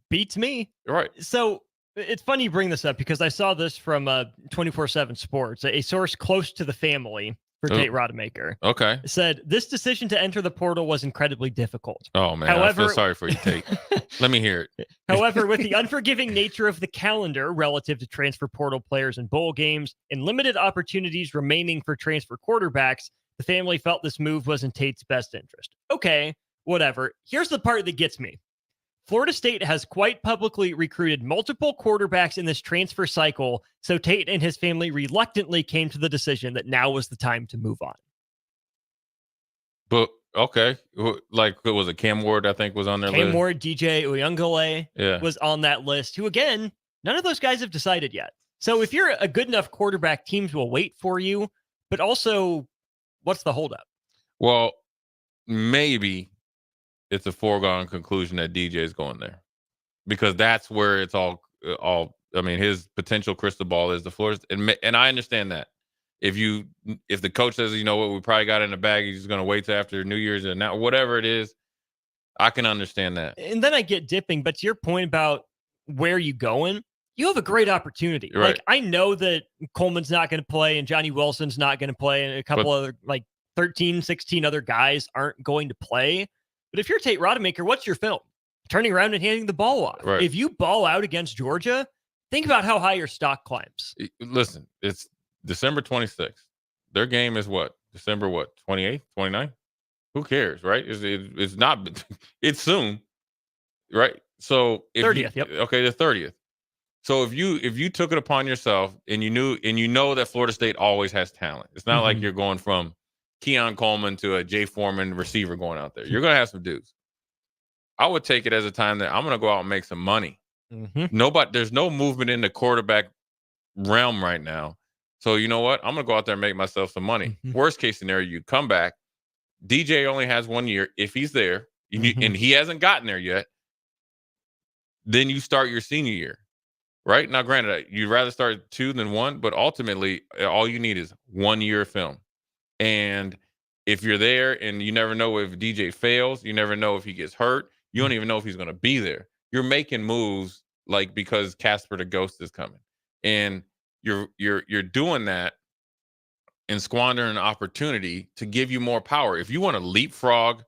Beats me. Right. So it's funny you bring this up because I saw this from 24/7 Sports, a source close to the family for Tate Rodemaker. Okay. Said this decision to enter the portal was incredibly difficult. Oh, man. However, I feel sorry for you, Tate. Let me hear it. However, with the unforgiving nature of the calendar relative to transfer portal players and bowl games and limited opportunities remaining for transfer quarterbacks, the family felt this move was in Tate's best interest. Okay, whatever. Here's the part that gets me. Florida State has quite publicly recruited multiple quarterbacks in this transfer cycle, so Tate and his family reluctantly came to the decision that now was the time to move on. But, okay. Like, it was a Cam Ward, I think, was on their list. Cam Ward, DJ Uyunglele was on that list, who, again, none of those guys have decided yet. So if you're a good enough quarterback, teams will wait for you, but also, what's the holdup? Well, maybe it's a foregone conclusion that DJ is going there, because that's where it's all. I mean, his potential crystal ball is the Florida, and I understand that. If the coach says, you know what, we probably got it in the bag, he's just going to wait till after New Year's and now whatever it is, I can understand that. And then I get dipping, but to your point about where you going, you have a great opportunity. Right. Like, I know that Coleman's not going to play and Johnny Wilson's not going to play, and a couple other 13, 16 other guys aren't going to play. But if you're Tate Rodemaker, what's your film? Turning around and handing the ball off. Right. If you ball out against Georgia, think about how high your stock climbs. Listen, it's December 26th. Their game is what? December what? 28th, 29th? Who cares, right? It's not. It's soon, right? So 30th. Yep. Okay, the 30th. So if you took it upon yourself and you know that Florida State always has talent. It's not like you're going from Keon Coleman to a Jay Foreman receiver going out there. You're going to have some dudes. I would take it as a time that I'm going to go out and make some money. There's no movement in the quarterback realm right now. So you know what? I'm going to go out there and make myself some money. Worst case scenario, you come back. DJ only has 1 year. If he's there and he hasn't gotten there yet, then you start your senior year. Right? Now, granted, you'd rather start 2 than 1, but ultimately all you need is 1 year of film. And if you're there and you never know if DJ fails, you never know if he gets hurt, you don't even know if he's going to be there. You're making moves like because Casper the Ghost is coming. And you're doing that and squandering an opportunity to give you more power. If you want to leapfrog,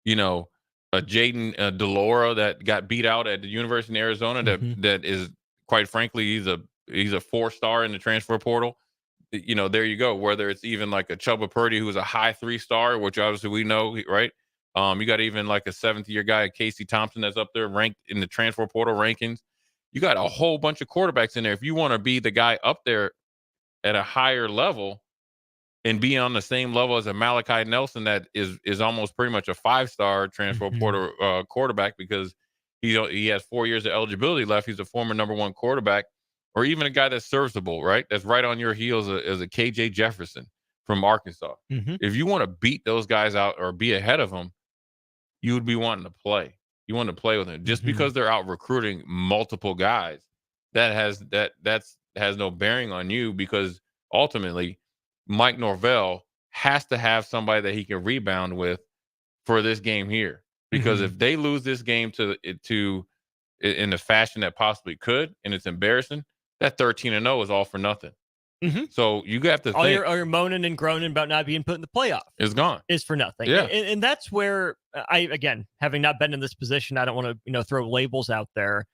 a Jaden Delora that got beat out at the University of Arizona, that is, quite frankly, he's a 4-star in the transfer portal. There you go. Whether it's even like a Chubba Purdy, who's a high 3-star, which obviously we know, right? You got even like a 7th-year guy, Casey Thompson, that's up there ranked in the transfer portal rankings. You got a whole bunch of quarterbacks in there. If you want to be the guy up there at a higher level and be on the same level as a Malachi Nelson that is almost pretty much a 5-star transfer portal quarterback, because he has 4 years of eligibility left. He's a former number 1 quarterback. Or even a guy that's serviceable, right? That's right on your heels as a KJ Jefferson from Arkansas. If you want to beat those guys out or be ahead of them, you would be wanting to play. You want to play with them. Just because they're out recruiting multiple guys, that has no bearing on you, because ultimately Mike Norvell has to have somebody that he can rebound with for this game here. Because if they lose this game to in the fashion that possibly could, and it's embarrassing, that 13-0 is all for nothing. So you have to all think your moaning and groaning about not being put in the playoff it's gone. is for nothing. Yeah. And that's where again, having not been in this position, I don't want to, throw labels out there.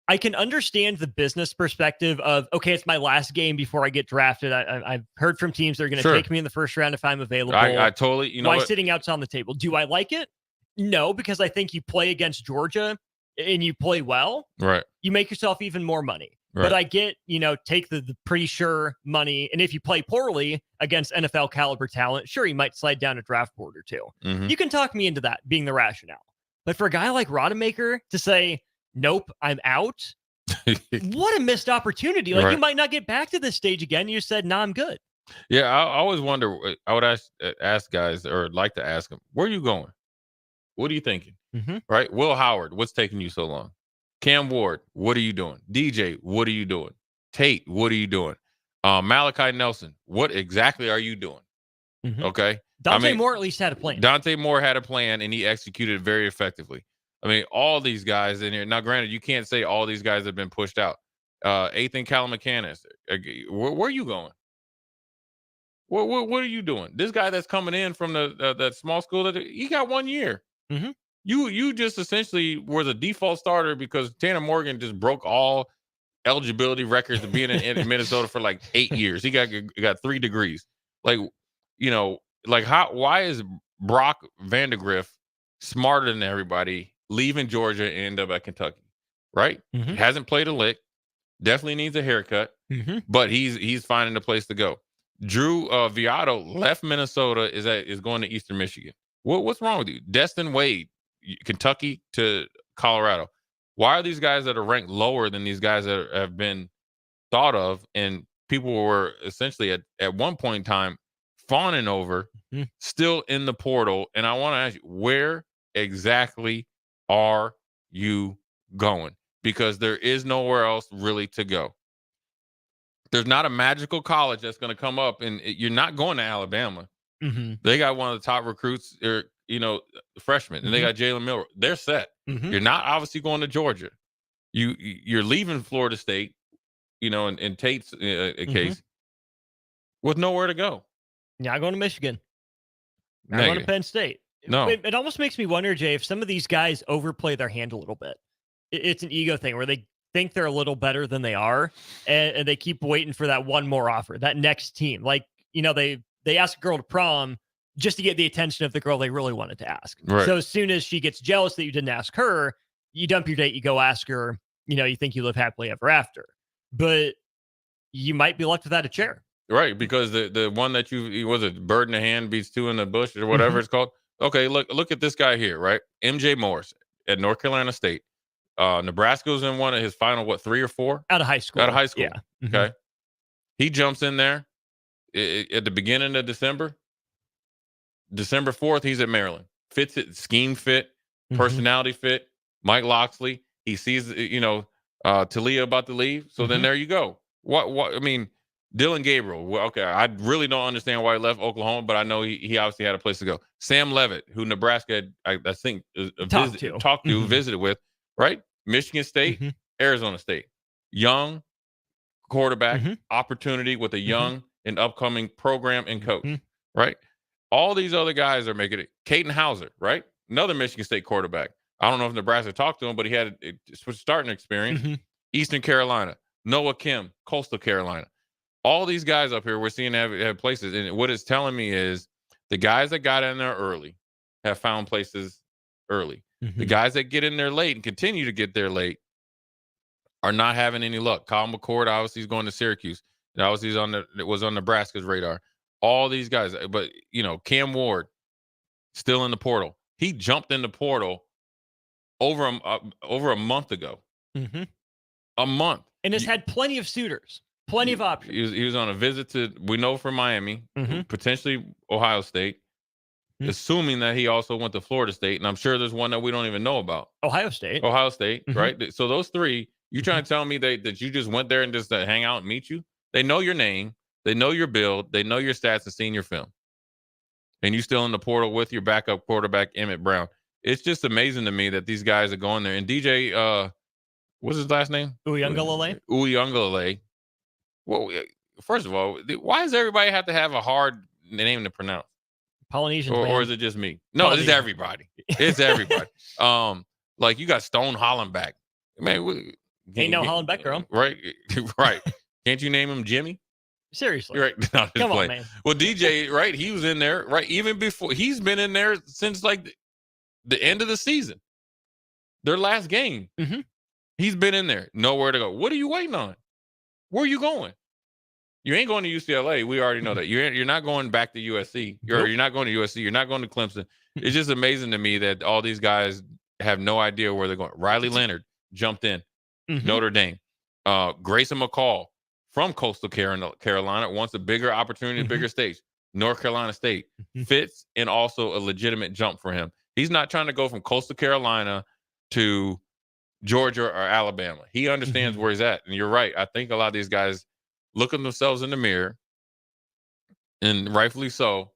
I can understand the business perspective of, okay, it's my last game before I get drafted. I've heard from teams that are going to take me in the first round if I'm available. I totally, why sitting out's on the table? Do I like it? No, because I think you play against Georgia and you play well, right? You make yourself even more money. Right. But I get, take the pretty sure money. And if you play poorly against NFL caliber talent, sure, you might slide down a draft board or two. Mhm. You can talk me into that being the rationale. But for a guy like Rodemaker to say, nope, I'm out, what a missed opportunity. Like, Right. you might not get back to this stage again. You said, no, I'm good. Yeah, I always wonder. I would ask guys, or like to ask them, where are you going? What are you thinking? Mhm. Right? Will Howard, what's taking you so long? Cam Ward, what are you doing? DJ, what are you doing? Tate, what are you doing? Malachi Nelson, what exactly are you doing? Mhm. Okay. Dante Moore at least had a plan. Dante Moore had a plan, and he executed it very effectively. I mean, all these guys in here. Now, granted, you can't say all these guys have been pushed out. Ethan Calamacanis, where are you going? What are you doing? This guy that's coming in from that small school, he got 1 year. Mm-hmm. You just essentially were the default starter because Tanner Morgan just broke all eligibility records of being in Minnesota for like 8 years. He got 3 degrees. Like, why is Brock Vandegrift smarter than everybody, leaving Georgia and end up at Kentucky? Right? Mhm. Hasn't played a lick. Definitely needs a haircut. Mhm. But he's finding a place to go. Drew Viotto left Minnesota, is going to Eastern Michigan. What's wrong with you? Destin Wade, Kentucky to Colorado. Why are these guys that are ranked lower than these guys that have been thought of and people were essentially at one point in time fawning over, still in the portal? And I want to ask you, where exactly are you going? Because there is nowhere else really to go. There's not a magical college that's going to come up, and you're not going to Alabama. Mhm. They got one of the top recruits, or freshmen, and they got Jalen Milroe. They're set. Mhm. You're not obviously going to Georgia. You're leaving Florida State, in Tate's case, with nowhere to go. Not going to Michigan. Not going to Negative. Penn State. No. It almost makes me wonder, Jay, if some of these guys overplay their hand a little bit. It's an ego thing where they think they're a little better than they are, and they keep waiting for that one more offer, that next team. Like, they ask a girl to prom just to get the attention of the girl they really wanted to ask. Right. So as soon as she gets jealous that you didn't ask her, you dump your date, you go ask her, you think you live happily ever after. But you might be left without a chair. Right, because the one that was it bird in the hand beats 2 in the bush or whatever it's called. Okay, look at this guy here, right? MJ Morris at North Carolina State. Nebraska's in one of his final 3 or 4 out of high school. Yeah. Okay. He jumps in there at the beginning of December 4th. He's at Maryland. Fits it, scheme fit, personality fit. Mike Loxley. He sees Talia about to leave. So then there you go. What I mean, Dylan Gabriel. Well, okay, I really don't understand why he left Oklahoma, but I know he obviously had a place to go. Sam Levitt, who Nebraska had, I think talked to, visited with, right? Michigan State, Arizona State. Young quarterback, opportunity with a young and upcoming program and coach, right? All these other guys are making it. Caden Hauser, right? Another Michigan State quarterback. I don't know if Nebraska talked to him, but he had a starting experience. Eastern Carolina. Noah Kim, Coastal Carolina. All these guys up here we're seeing have places. And what it's telling me is the guys that got in there early have found places early. The guys that get in there late and continue to get there late are not having any luck. Kyle McCord, obviously, is going to Syracuse. And obviously, was on Nebraska's radar. All these guys. But, Cam Ward, still in the portal. He jumped in the portal over a month ago. A month. And has had plenty of suitors, plenty of options. He was on a visit to, we know, from Miami, potentially Ohio State, assuming that he also went to Florida State. And I'm sure there's one that we don't even know about. Ohio State, right? So those 3, you trying to tell me that you just went there and just hang out and meet you? They know your name. They know your build. They know your stats and seen your film. And you still in the portal with your backup quarterback, Emmett Brown. It's just amazing to me that these guys are going there. And DJ, what's his last name? Uyunglele. Uyunglele. Well, first of all, why does everybody have to have a hard name to pronounce? Polynesian, or is it just me? No, it's everybody. It's everybody. Like you got Stone Hollenbeck. Man, ain't no Hollenbeck girl. Right, right. Can't you name him Jimmy? Seriously. Right. No, Come on, man. Well, DJ, right? He was in there, right? Even before he's been in there since like the end of the season. Their last game. Mm-hmm. He's been in there. Nowhere to go. What are you waiting on? Where are you going? You ain't going to UCLA. We already know that. You're not going back to USC. You're not going to USC. You're not going to Clemson. It's just amazing to me that all these guys have no idea where they're going. Riley Leonard jumped in. Notre Dame. Grayson McCall from Coastal Carolina wants a bigger opportunity, a bigger stage. North Carolina State fits and also a legitimate jump for him. He's not trying to go from Coastal Carolina to Georgia or Alabama. He understands where he's at. And you're right. I think a lot of these guys look at themselves in the mirror, and rightfully so,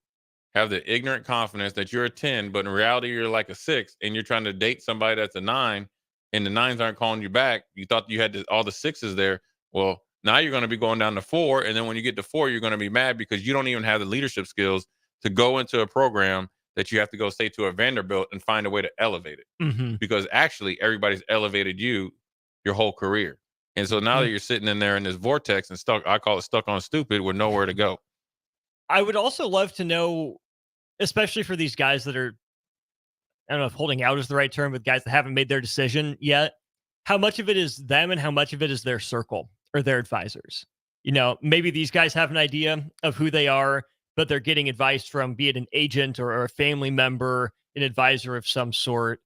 have the ignorant confidence that you're a 10, but in reality, you're like a 6, and you're trying to date somebody that's a 9, and the 9s aren't calling you back. You thought you had all the 6s there. Well, now you're going to be going down to 4, and then when you get to 4, you're going to be mad because you don't even have the leadership skills to go into a program that you have to go say to a Vanderbilt and find a way to elevate it. Because actually, everybody's elevated you your whole career. And so now that you're sitting in there in this vortex and stuck, I call it stuck on stupid with nowhere to go. I would also love to know, especially for these guys that are, I don't know if holding out is the right term, but guys that haven't made their decision yet, how much of it is them and how much of it is their circle or their advisors? You know, maybe these guys have an idea of who they are, but they're getting advice from, be it an agent or a family member, an advisor of some sort.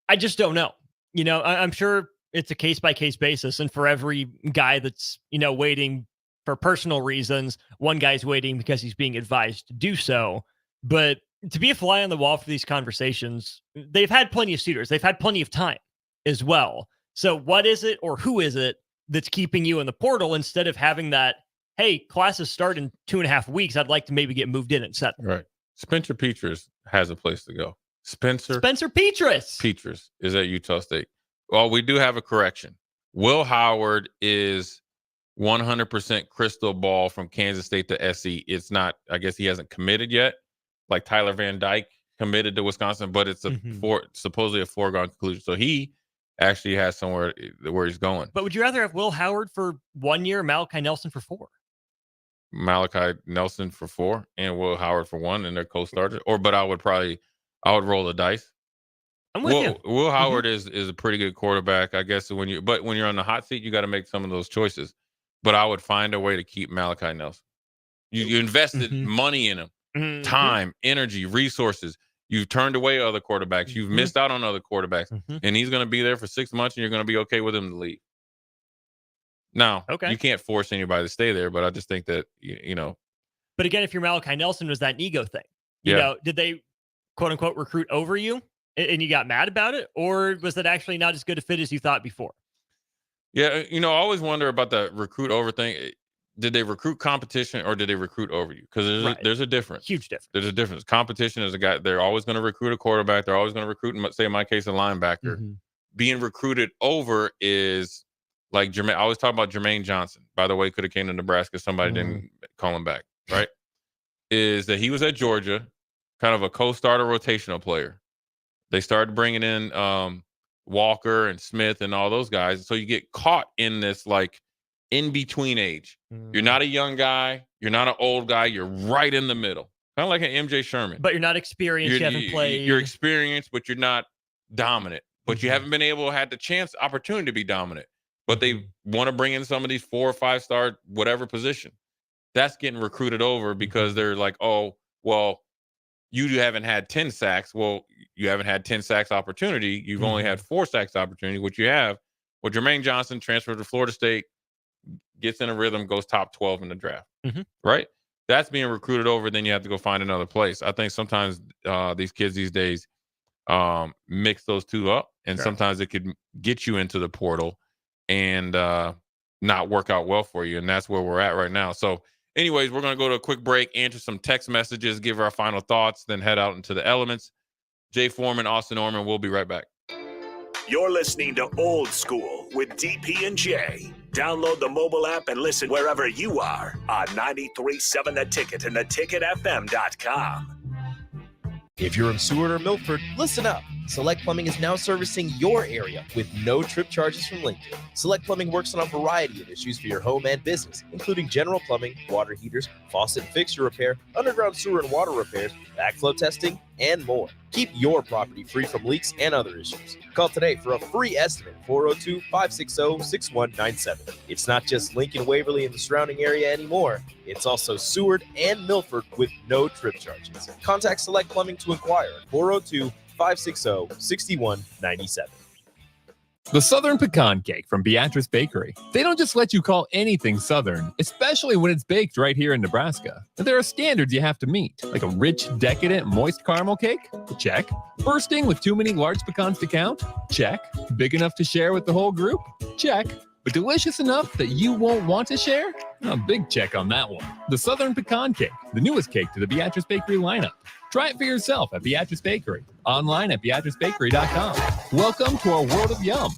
I just don't know. You know, I'm sure it's a case-by-case basis. And for every guy that's, waiting for personal reasons, one guy's waiting because he's being advised to do so. But to be a fly on the wall for these conversations, they've had plenty of suitors. They've had plenty of time as well. So what is it or who is it that's keeping you in the portal instead of having that, hey, classes start in 2.5 weeks. I'd like to maybe get moved in and settled. Right. Spencer Petras has a place to go. Spencer Petras is at Utah State. Well, we do have a correction. Will Howard is 100% crystal ball from Kansas State to SC. It's not, I guess he hasn't committed yet, like Tyler Van Dyke committed to Wisconsin, but it's supposedly a foregone conclusion. So he actually has somewhere where he's going. But would you rather have Will Howard for 1 year, Malachi Nelson for 4? Malachi Nelson for 4 and Will Howard for 1 and their co-starters. But I would roll the dice. I'm with you. Will Howard is a pretty good quarterback, I guess. When you're on the hot seat, you got to make some of those choices. But I would find a way to keep Malachi Nelson. You invested money in him, time, energy, resources. You've turned away other quarterbacks. You've missed out on other quarterbacks, and he's going to be there for 6 months, and you're going to be okay with him to leave. Now, you can't force anybody to stay there, but I just think that But again, if you're Malachi Nelson, was that an ego thing? You know, did they quote unquote recruit over you? And you got mad about it, or was that actually not as good a fit as you thought before? Yeah, I always wonder about the recruit over thing. Did they recruit competition or did they recruit over you? Because there's a difference. Huge difference. There's a difference. Competition is a guy. They're always going to recruit a quarterback. They're always going to recruit, say in my case, a linebacker. Being recruited over is like Jermaine. I always talk about Jermaine Johnson. By the way, could have came to Nebraska. Somebody didn't call him back. Right? Is that he was at Georgia, kind of a co-starter rotational player. They started bringing in Walker and Smith and all those guys. So you get caught in this like in-between age. You're not a young guy. You're not an old guy. You're right in the middle. Kind of like an MJ Sherman. But you're not experienced. You haven't played. You're experienced, but you're not dominant. But you haven't been able to have the opportunity to be dominant. But they want to bring in some of these 4 or 5-star whatever position. That's getting recruited over because they're like, oh, well, you haven't had 10 sacks. Well, you haven't had 10 sacks opportunity. You've only had 4 sacks opportunity, which you have. Well, Jermaine Johnson transferred to Florida State, gets in a rhythm, goes top 12 in the draft. Right? That's being recruited over. Then you have to go find another place. I think sometimes these kids these days mix those two up, and sometimes it could get you into the portal and not work out well for you. And that's where we're at right now. So anyways, we're going to go to a quick break, answer some text messages, give our final thoughts, then head out into the elements. Jay Foreman, Austin Orman, we'll be right back. You're listening to Old School with DP and J. Download the mobile app and listen wherever you are on 93.7 The Ticket and theticketfm.com. If you're in Seward or Milford, listen up. Select Plumbing is now servicing your area with no trip charges from Lincoln. Select Plumbing works on a variety of issues for your home and business, including general plumbing, water heaters, faucet and fixture repair, underground sewer and water repairs, backflow testing, and more. Keep your property free from leaks and other issues. Call today for a free estimate, 402-560-6197. It's not just Lincoln, Waverly, and the surrounding area anymore. It's also Seward and Milford with no trip charges. Contact Select Plumbing to inquire at 402-560-6197. The Southern Pecan Cake from Beatrice Bakery. They don't just let you call anything Southern, especially when it's baked right here in Nebraska. And there are standards you have to meet, like a rich, decadent, moist caramel cake? Check. Bursting with too many large pecans to count? Check. Big enough to share with the whole group? Check. But delicious enough that you won't want to share? A big check on that one. The Southern Pecan Cake, the newest cake to the Beatrice Bakery lineup. Try it for yourself at Beatrice Bakery. Online at beatricebakery.com. Welcome to our world of yum.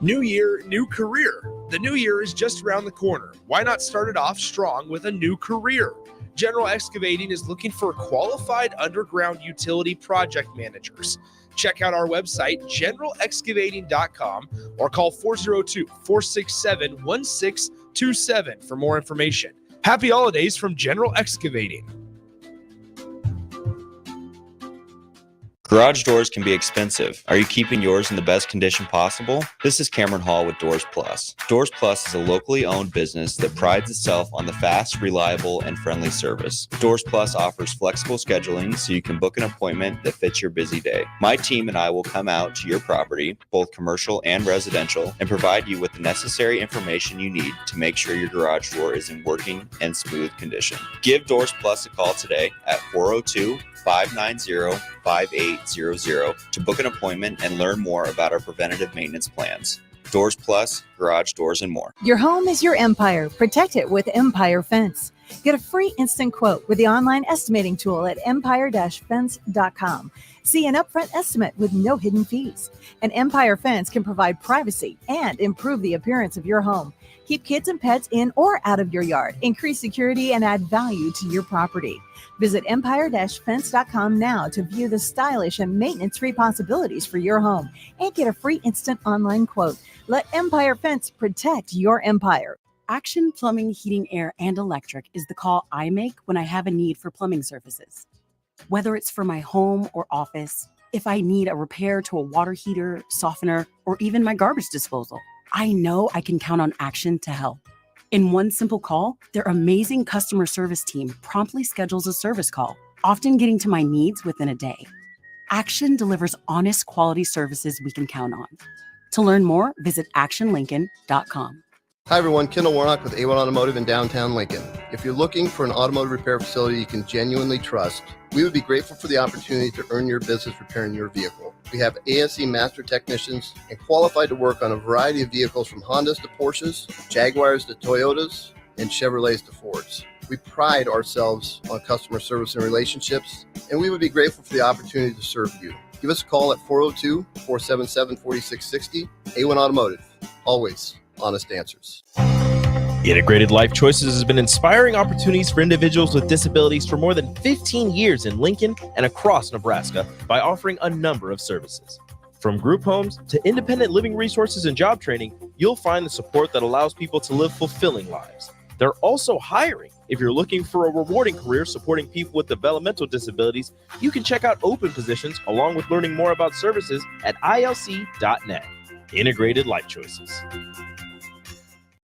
New year, new career. The new year is just around the corner. Why not start it off strong with a new career? General Excavating is looking for qualified underground utility project managers. Check out our website, generalexcavating.com, or call 402-467-1627 for more information. Happy holidays from General Excavating. Garage doors can be expensive. Are you keeping yours in the best condition possible? This is Cameron Hall with Doors Plus. Doors Plus is a locally owned business that prides itself on the fast, reliable, and friendly service. Doors Plus offers flexible scheduling so you can book an appointment that fits your busy day. My team and I will come out to your property, both commercial and residential, and provide you with the necessary information you need to make sure your garage door is in working and smooth condition. Give Doors Plus a call today at 402-590-5800 to book an appointment and learn more about our preventative maintenance plans. Doors Plus, garage doors, and more. Your home is your empire. Protect it with Empire Fence. Get a free instant quote with the online estimating tool at empire-fence.com. See an upfront estimate with no hidden fees. An Empire Fence can provide privacy and improve the appearance of your home. Keep kids and pets in or out of your yard. Increase security and add value to your property. Visit empire-fence.com now to view the stylish and maintenance-free possibilities for your home and get a free instant online quote. Let Empire Fence protect your empire. Action Plumbing, Heating, Air, and Electric is the call I make when I have a need for plumbing services. Whether it's for my home or office, if I need a repair to a water heater, softener, or even my garbage disposal, I know I can count on Action to help. In one simple call, their amazing customer service team promptly schedules a service call, often getting to my needs within a day. Action delivers honest, quality services we can count on. To learn more, visit actionlincoln.com. Hi everyone, Kendall Warnock with A1 Automotive in downtown Lincoln. If you're looking for an automotive repair facility you can genuinely trust, we would be grateful for the opportunity to earn your business repairing your vehicle. We have ASE master technicians and qualified to work on a variety of vehicles from Hondas to Porsches, Jaguars to Toyotas, and Chevrolets to Fords. We pride ourselves on customer service and relationships, and we would be grateful for the opportunity to serve you. Give us a call at 402-477-4660. A1 Automotive, always honest answers. Integrated Life Choices has been inspiring opportunities for individuals with disabilities for more than 15 years in Lincoln and across Nebraska by offering a number of services. From group homes to independent living resources and job training, you'll find the support that allows people to live fulfilling lives. They're also hiring. If you're looking for a rewarding career supporting people with developmental disabilities, you can check out open positions along with learning more about services at ilc.net. Integrated Life Choices.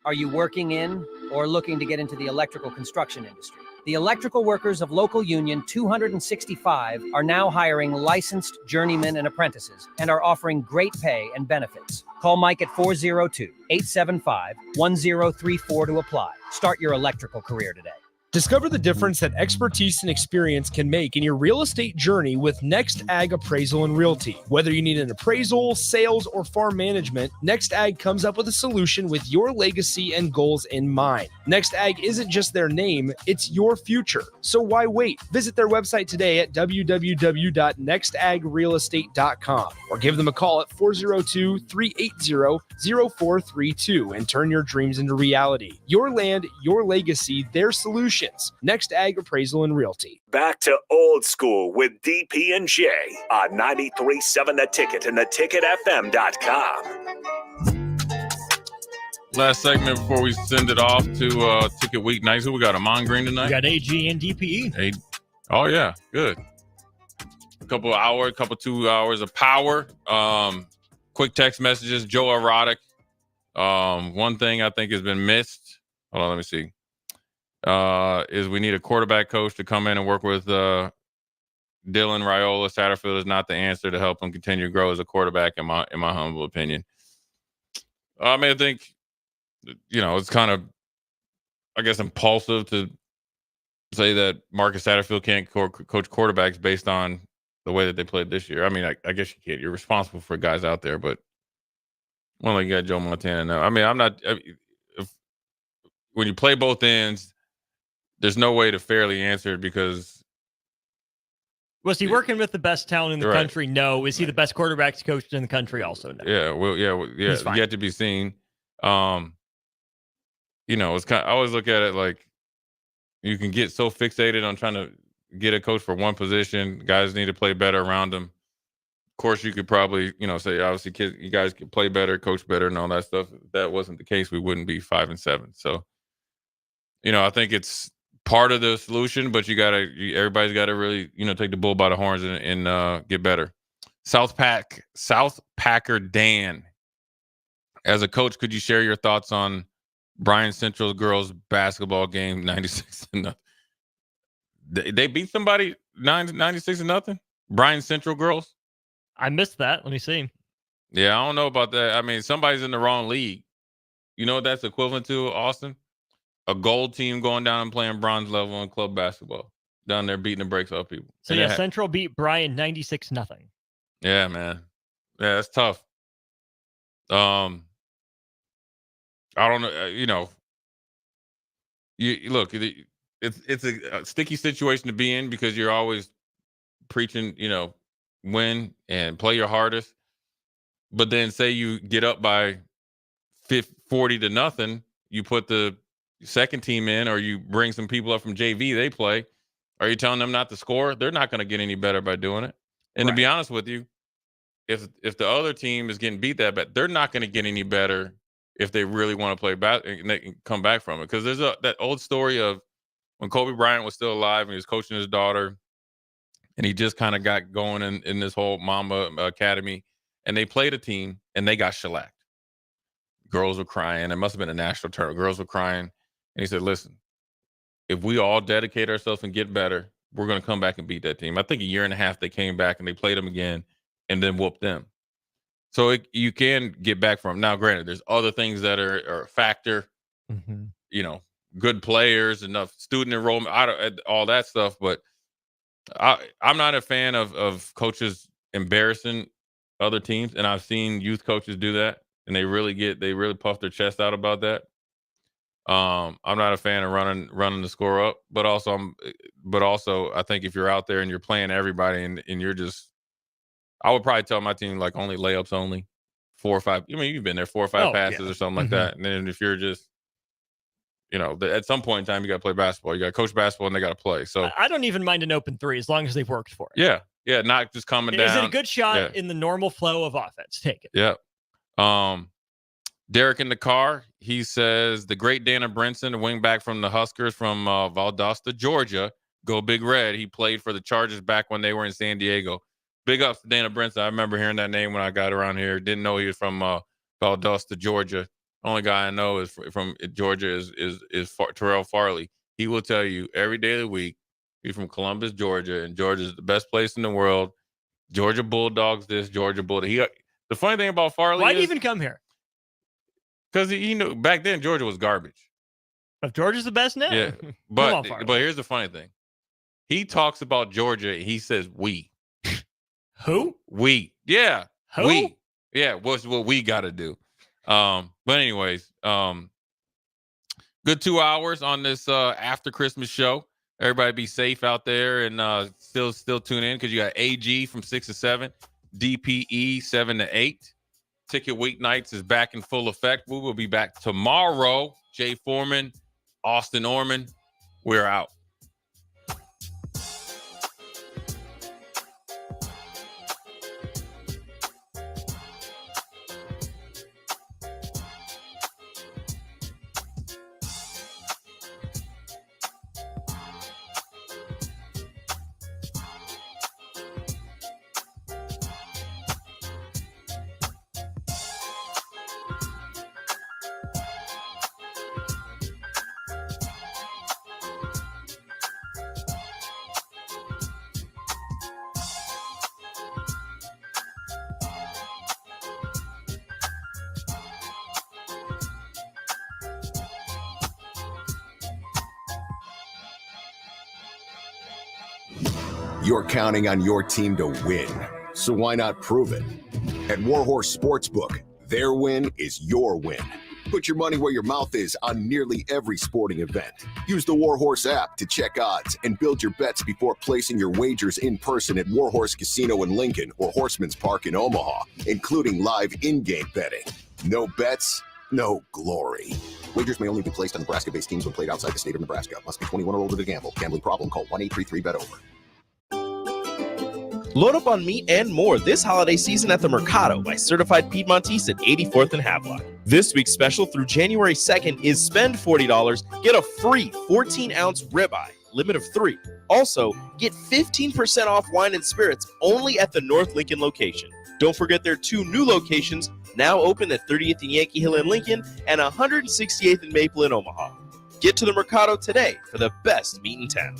Are you working in or looking to get into the electrical construction industry? The electrical workers of Local Union 265 are now hiring licensed journeymen and apprentices and are offering great pay and benefits. Call Mike at 402-875-1034 to apply. Start your electrical career today. Discover the difference that expertise and experience can make in your real estate journey with Next Ag Appraisal and Realty. Whether you need an appraisal, sales, or farm management, Next Ag comes up with a solution with your legacy and goals in mind. Next Ag isn't just their name, it's your future. So why wait? Visit their website today at www.nextagrealestate.com or give them a call at 402-380-0432 and turn your dreams into reality. Your land, your legacy, their solutions. Next Ag Appraisal and Realty. Back to Old School with DP and J on 93.7 The Ticket and theticketfm.com. Last segment before we send it off to Ticket Weeknights. Who we got? Amon Green tonight? We got AG and DPE. Oh, yeah. Good. Couple 2 hours of power. Quick text messages. Joe Erotic. One thing I think has been missed. Hold on, let me see. Is we need a quarterback coach to come in and work with Dylan Raiola. Satterfield is not the answer to help him continue to grow as a quarterback, in my humble opinion. I mean, I think, it's kind of, I guess, impulsive to say that Marcus Satterfield can't coach quarterbacks based on the way that they played this year. I mean, I guess you can't. You're responsible for guys out there, but you got Joe Montana now. I mean, when you play both ends, there's no way to fairly answer it because. Was he working with the best talent in the country? No. Is he the best quarterbacks coach in the country? Also, no. Yeah. Yet to be seen. It's kind. I always look at it like you can get so fixated on trying to get a coach for one position. Guys need to play better around them. Of course, you could probably, say obviously, kids, you guys could play better, coach better, and all that stuff. If that wasn't the case, we wouldn't be 5-7. So, I think it's part of the solution, but everybody's got to really, take the bull by the horns and get better. South Packer Dan, as a coach, could you share your thoughts on Bryan Central's girls basketball game 96-0? They beat somebody 96-0. Bryan Central girls. I missed that. Let me see. Yeah, I don't know about that. I mean, somebody's in the wrong league. You know what that's equivalent to, Austin? A gold team going down and playing bronze level in club basketball. Down there beating the brakes off people. So, Central beat Bryan 96-0. Yeah, man. Yeah, that's tough. I don't know. You look, it's a sticky situation to be in because you're always preaching, win and play your hardest. But then say you get up by 40-0, you put the second team in, or you bring some people up from JV, they play. Are you telling them not to score? They're not going to get any better by doing it. And to be honest with you, if the other team is getting beat that bad, they're not going to get any better if they really want to play back and they can come back from it. Because there's that old story of when Kobe Bryant was still alive and he was coaching his daughter, and he just kind of got going in this whole Mamba Academy, and they played a team and they got shellacked. Girls were crying. It must have been a national tournament. Girls were crying. And he said, listen, if we all dedicate ourselves and get better, we're going to come back and beat that team. I think a year and a half they came back and they played them again and then whooped them. So you can get back from them. Now, granted, there's other things that are a factor, good players, enough student enrollment, all that stuff. But I'm not a fan of coaches embarrassing other teams. And I've seen youth coaches do that. And they really puff their chest out about that. I'm not a fan of running the score up, but also I think if you're out there and you're playing everybody and you're just, I would probably tell my team like only layups only, 4 or 5. I mean, you've been there 4 or 5 passes or something like that. And then if you're just, at some point in time, you got to play basketball. You got to coach basketball and they got to play. So I don't even mind an open 3 as long as they've worked for it. Yeah. Not just coming down. Is it a good shot in the normal flow of offense? Take it. Yeah. Derek in the car, he says, the great Dana Brinson, the wingback from the Huskers from Valdosta, Georgia. Go Big Red. He played for the Chargers back when they were in San Diego. Big ups to Dana Brinson. I remember hearing that name when I got around here. Didn't know he was from Valdosta, Georgia. Only guy I know is from Georgia is Terrell Farley. He will tell you every day of the week he's from Columbus, Georgia, and Georgia is the best place in the world. Georgia Bulldogs this, Georgia Bulldogs. The funny thing about Farley Why'd he even come here? Because he knew back then Georgia was garbage. If Georgia's the best, no. Yeah, Come but on, Farley. here's the funny thing. He talks about Georgia. And he says we. Who? We. Yeah. Who? We. Yeah. What's what we got to do? But anyways, good 2 hours on this after Christmas show. Everybody be safe out there and still tune in because you got AG from 6 to 7, DPE 7 to 8. Ticket weeknights is back in full effect. We will be back tomorrow. Jay Foreman, Austin Orman, we're out. You're counting on your team to win, so why not prove it? At Warhorse Sportsbook, their win is your win. Put your money where your mouth is on nearly every sporting event. Use the Warhorse app to check odds and build your bets before placing your wagers in person at Warhorse Casino in Lincoln or Horseman's Park in Omaha, including live in-game betting. No bets, no glory. Wagers may only be placed on Nebraska-based teams when played outside the state of Nebraska. Must be 21 or older to gamble. Gambling problem? Call 1-833-BET-OVER. Load up on meat and more this holiday season at the Mercado by Certified Piedmontese at 84th and Havelock. This week's special through January 2nd is spend $40, get a free 14-ounce ribeye, limit of 3. Also, get 15% off wine and spirits only at the North Lincoln location. Don't forget their 2 new locations, now open at 30th and Yankee Hill in Lincoln and 168th and Maple in Omaha. Get to the Mercado today for the best meat in town.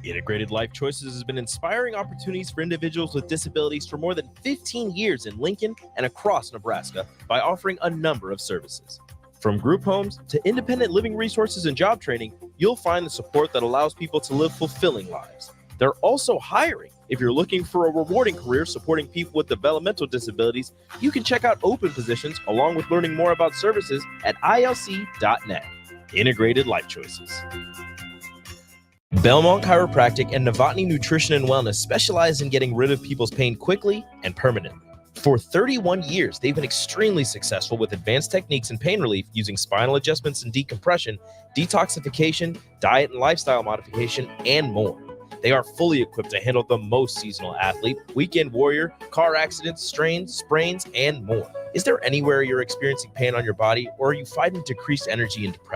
Integrated Life Choices has been inspiring opportunities for individuals with disabilities for more than 15 years in Lincoln and across Nebraska by offering a number of services. From group homes to independent living resources and job training, you'll find the support that allows people to live fulfilling lives. They're also hiring. If you're looking for a rewarding career supporting people with developmental disabilities, you can check out open positions along with learning more about services at ilc.net. Integrated Life Choices. Belmont Chiropractic and Novotny Nutrition and Wellness specialize in getting rid of people's pain quickly and permanently. For 31 years, they've been extremely successful with advanced techniques in pain relief using spinal adjustments and decompression, detoxification, diet and lifestyle modification, and more. They are fully equipped to handle the most seasonal athlete, weekend warrior, car accidents, strains, sprains, and more. Is there anywhere you're experiencing pain on your body, or are you fighting decreased energy and depression?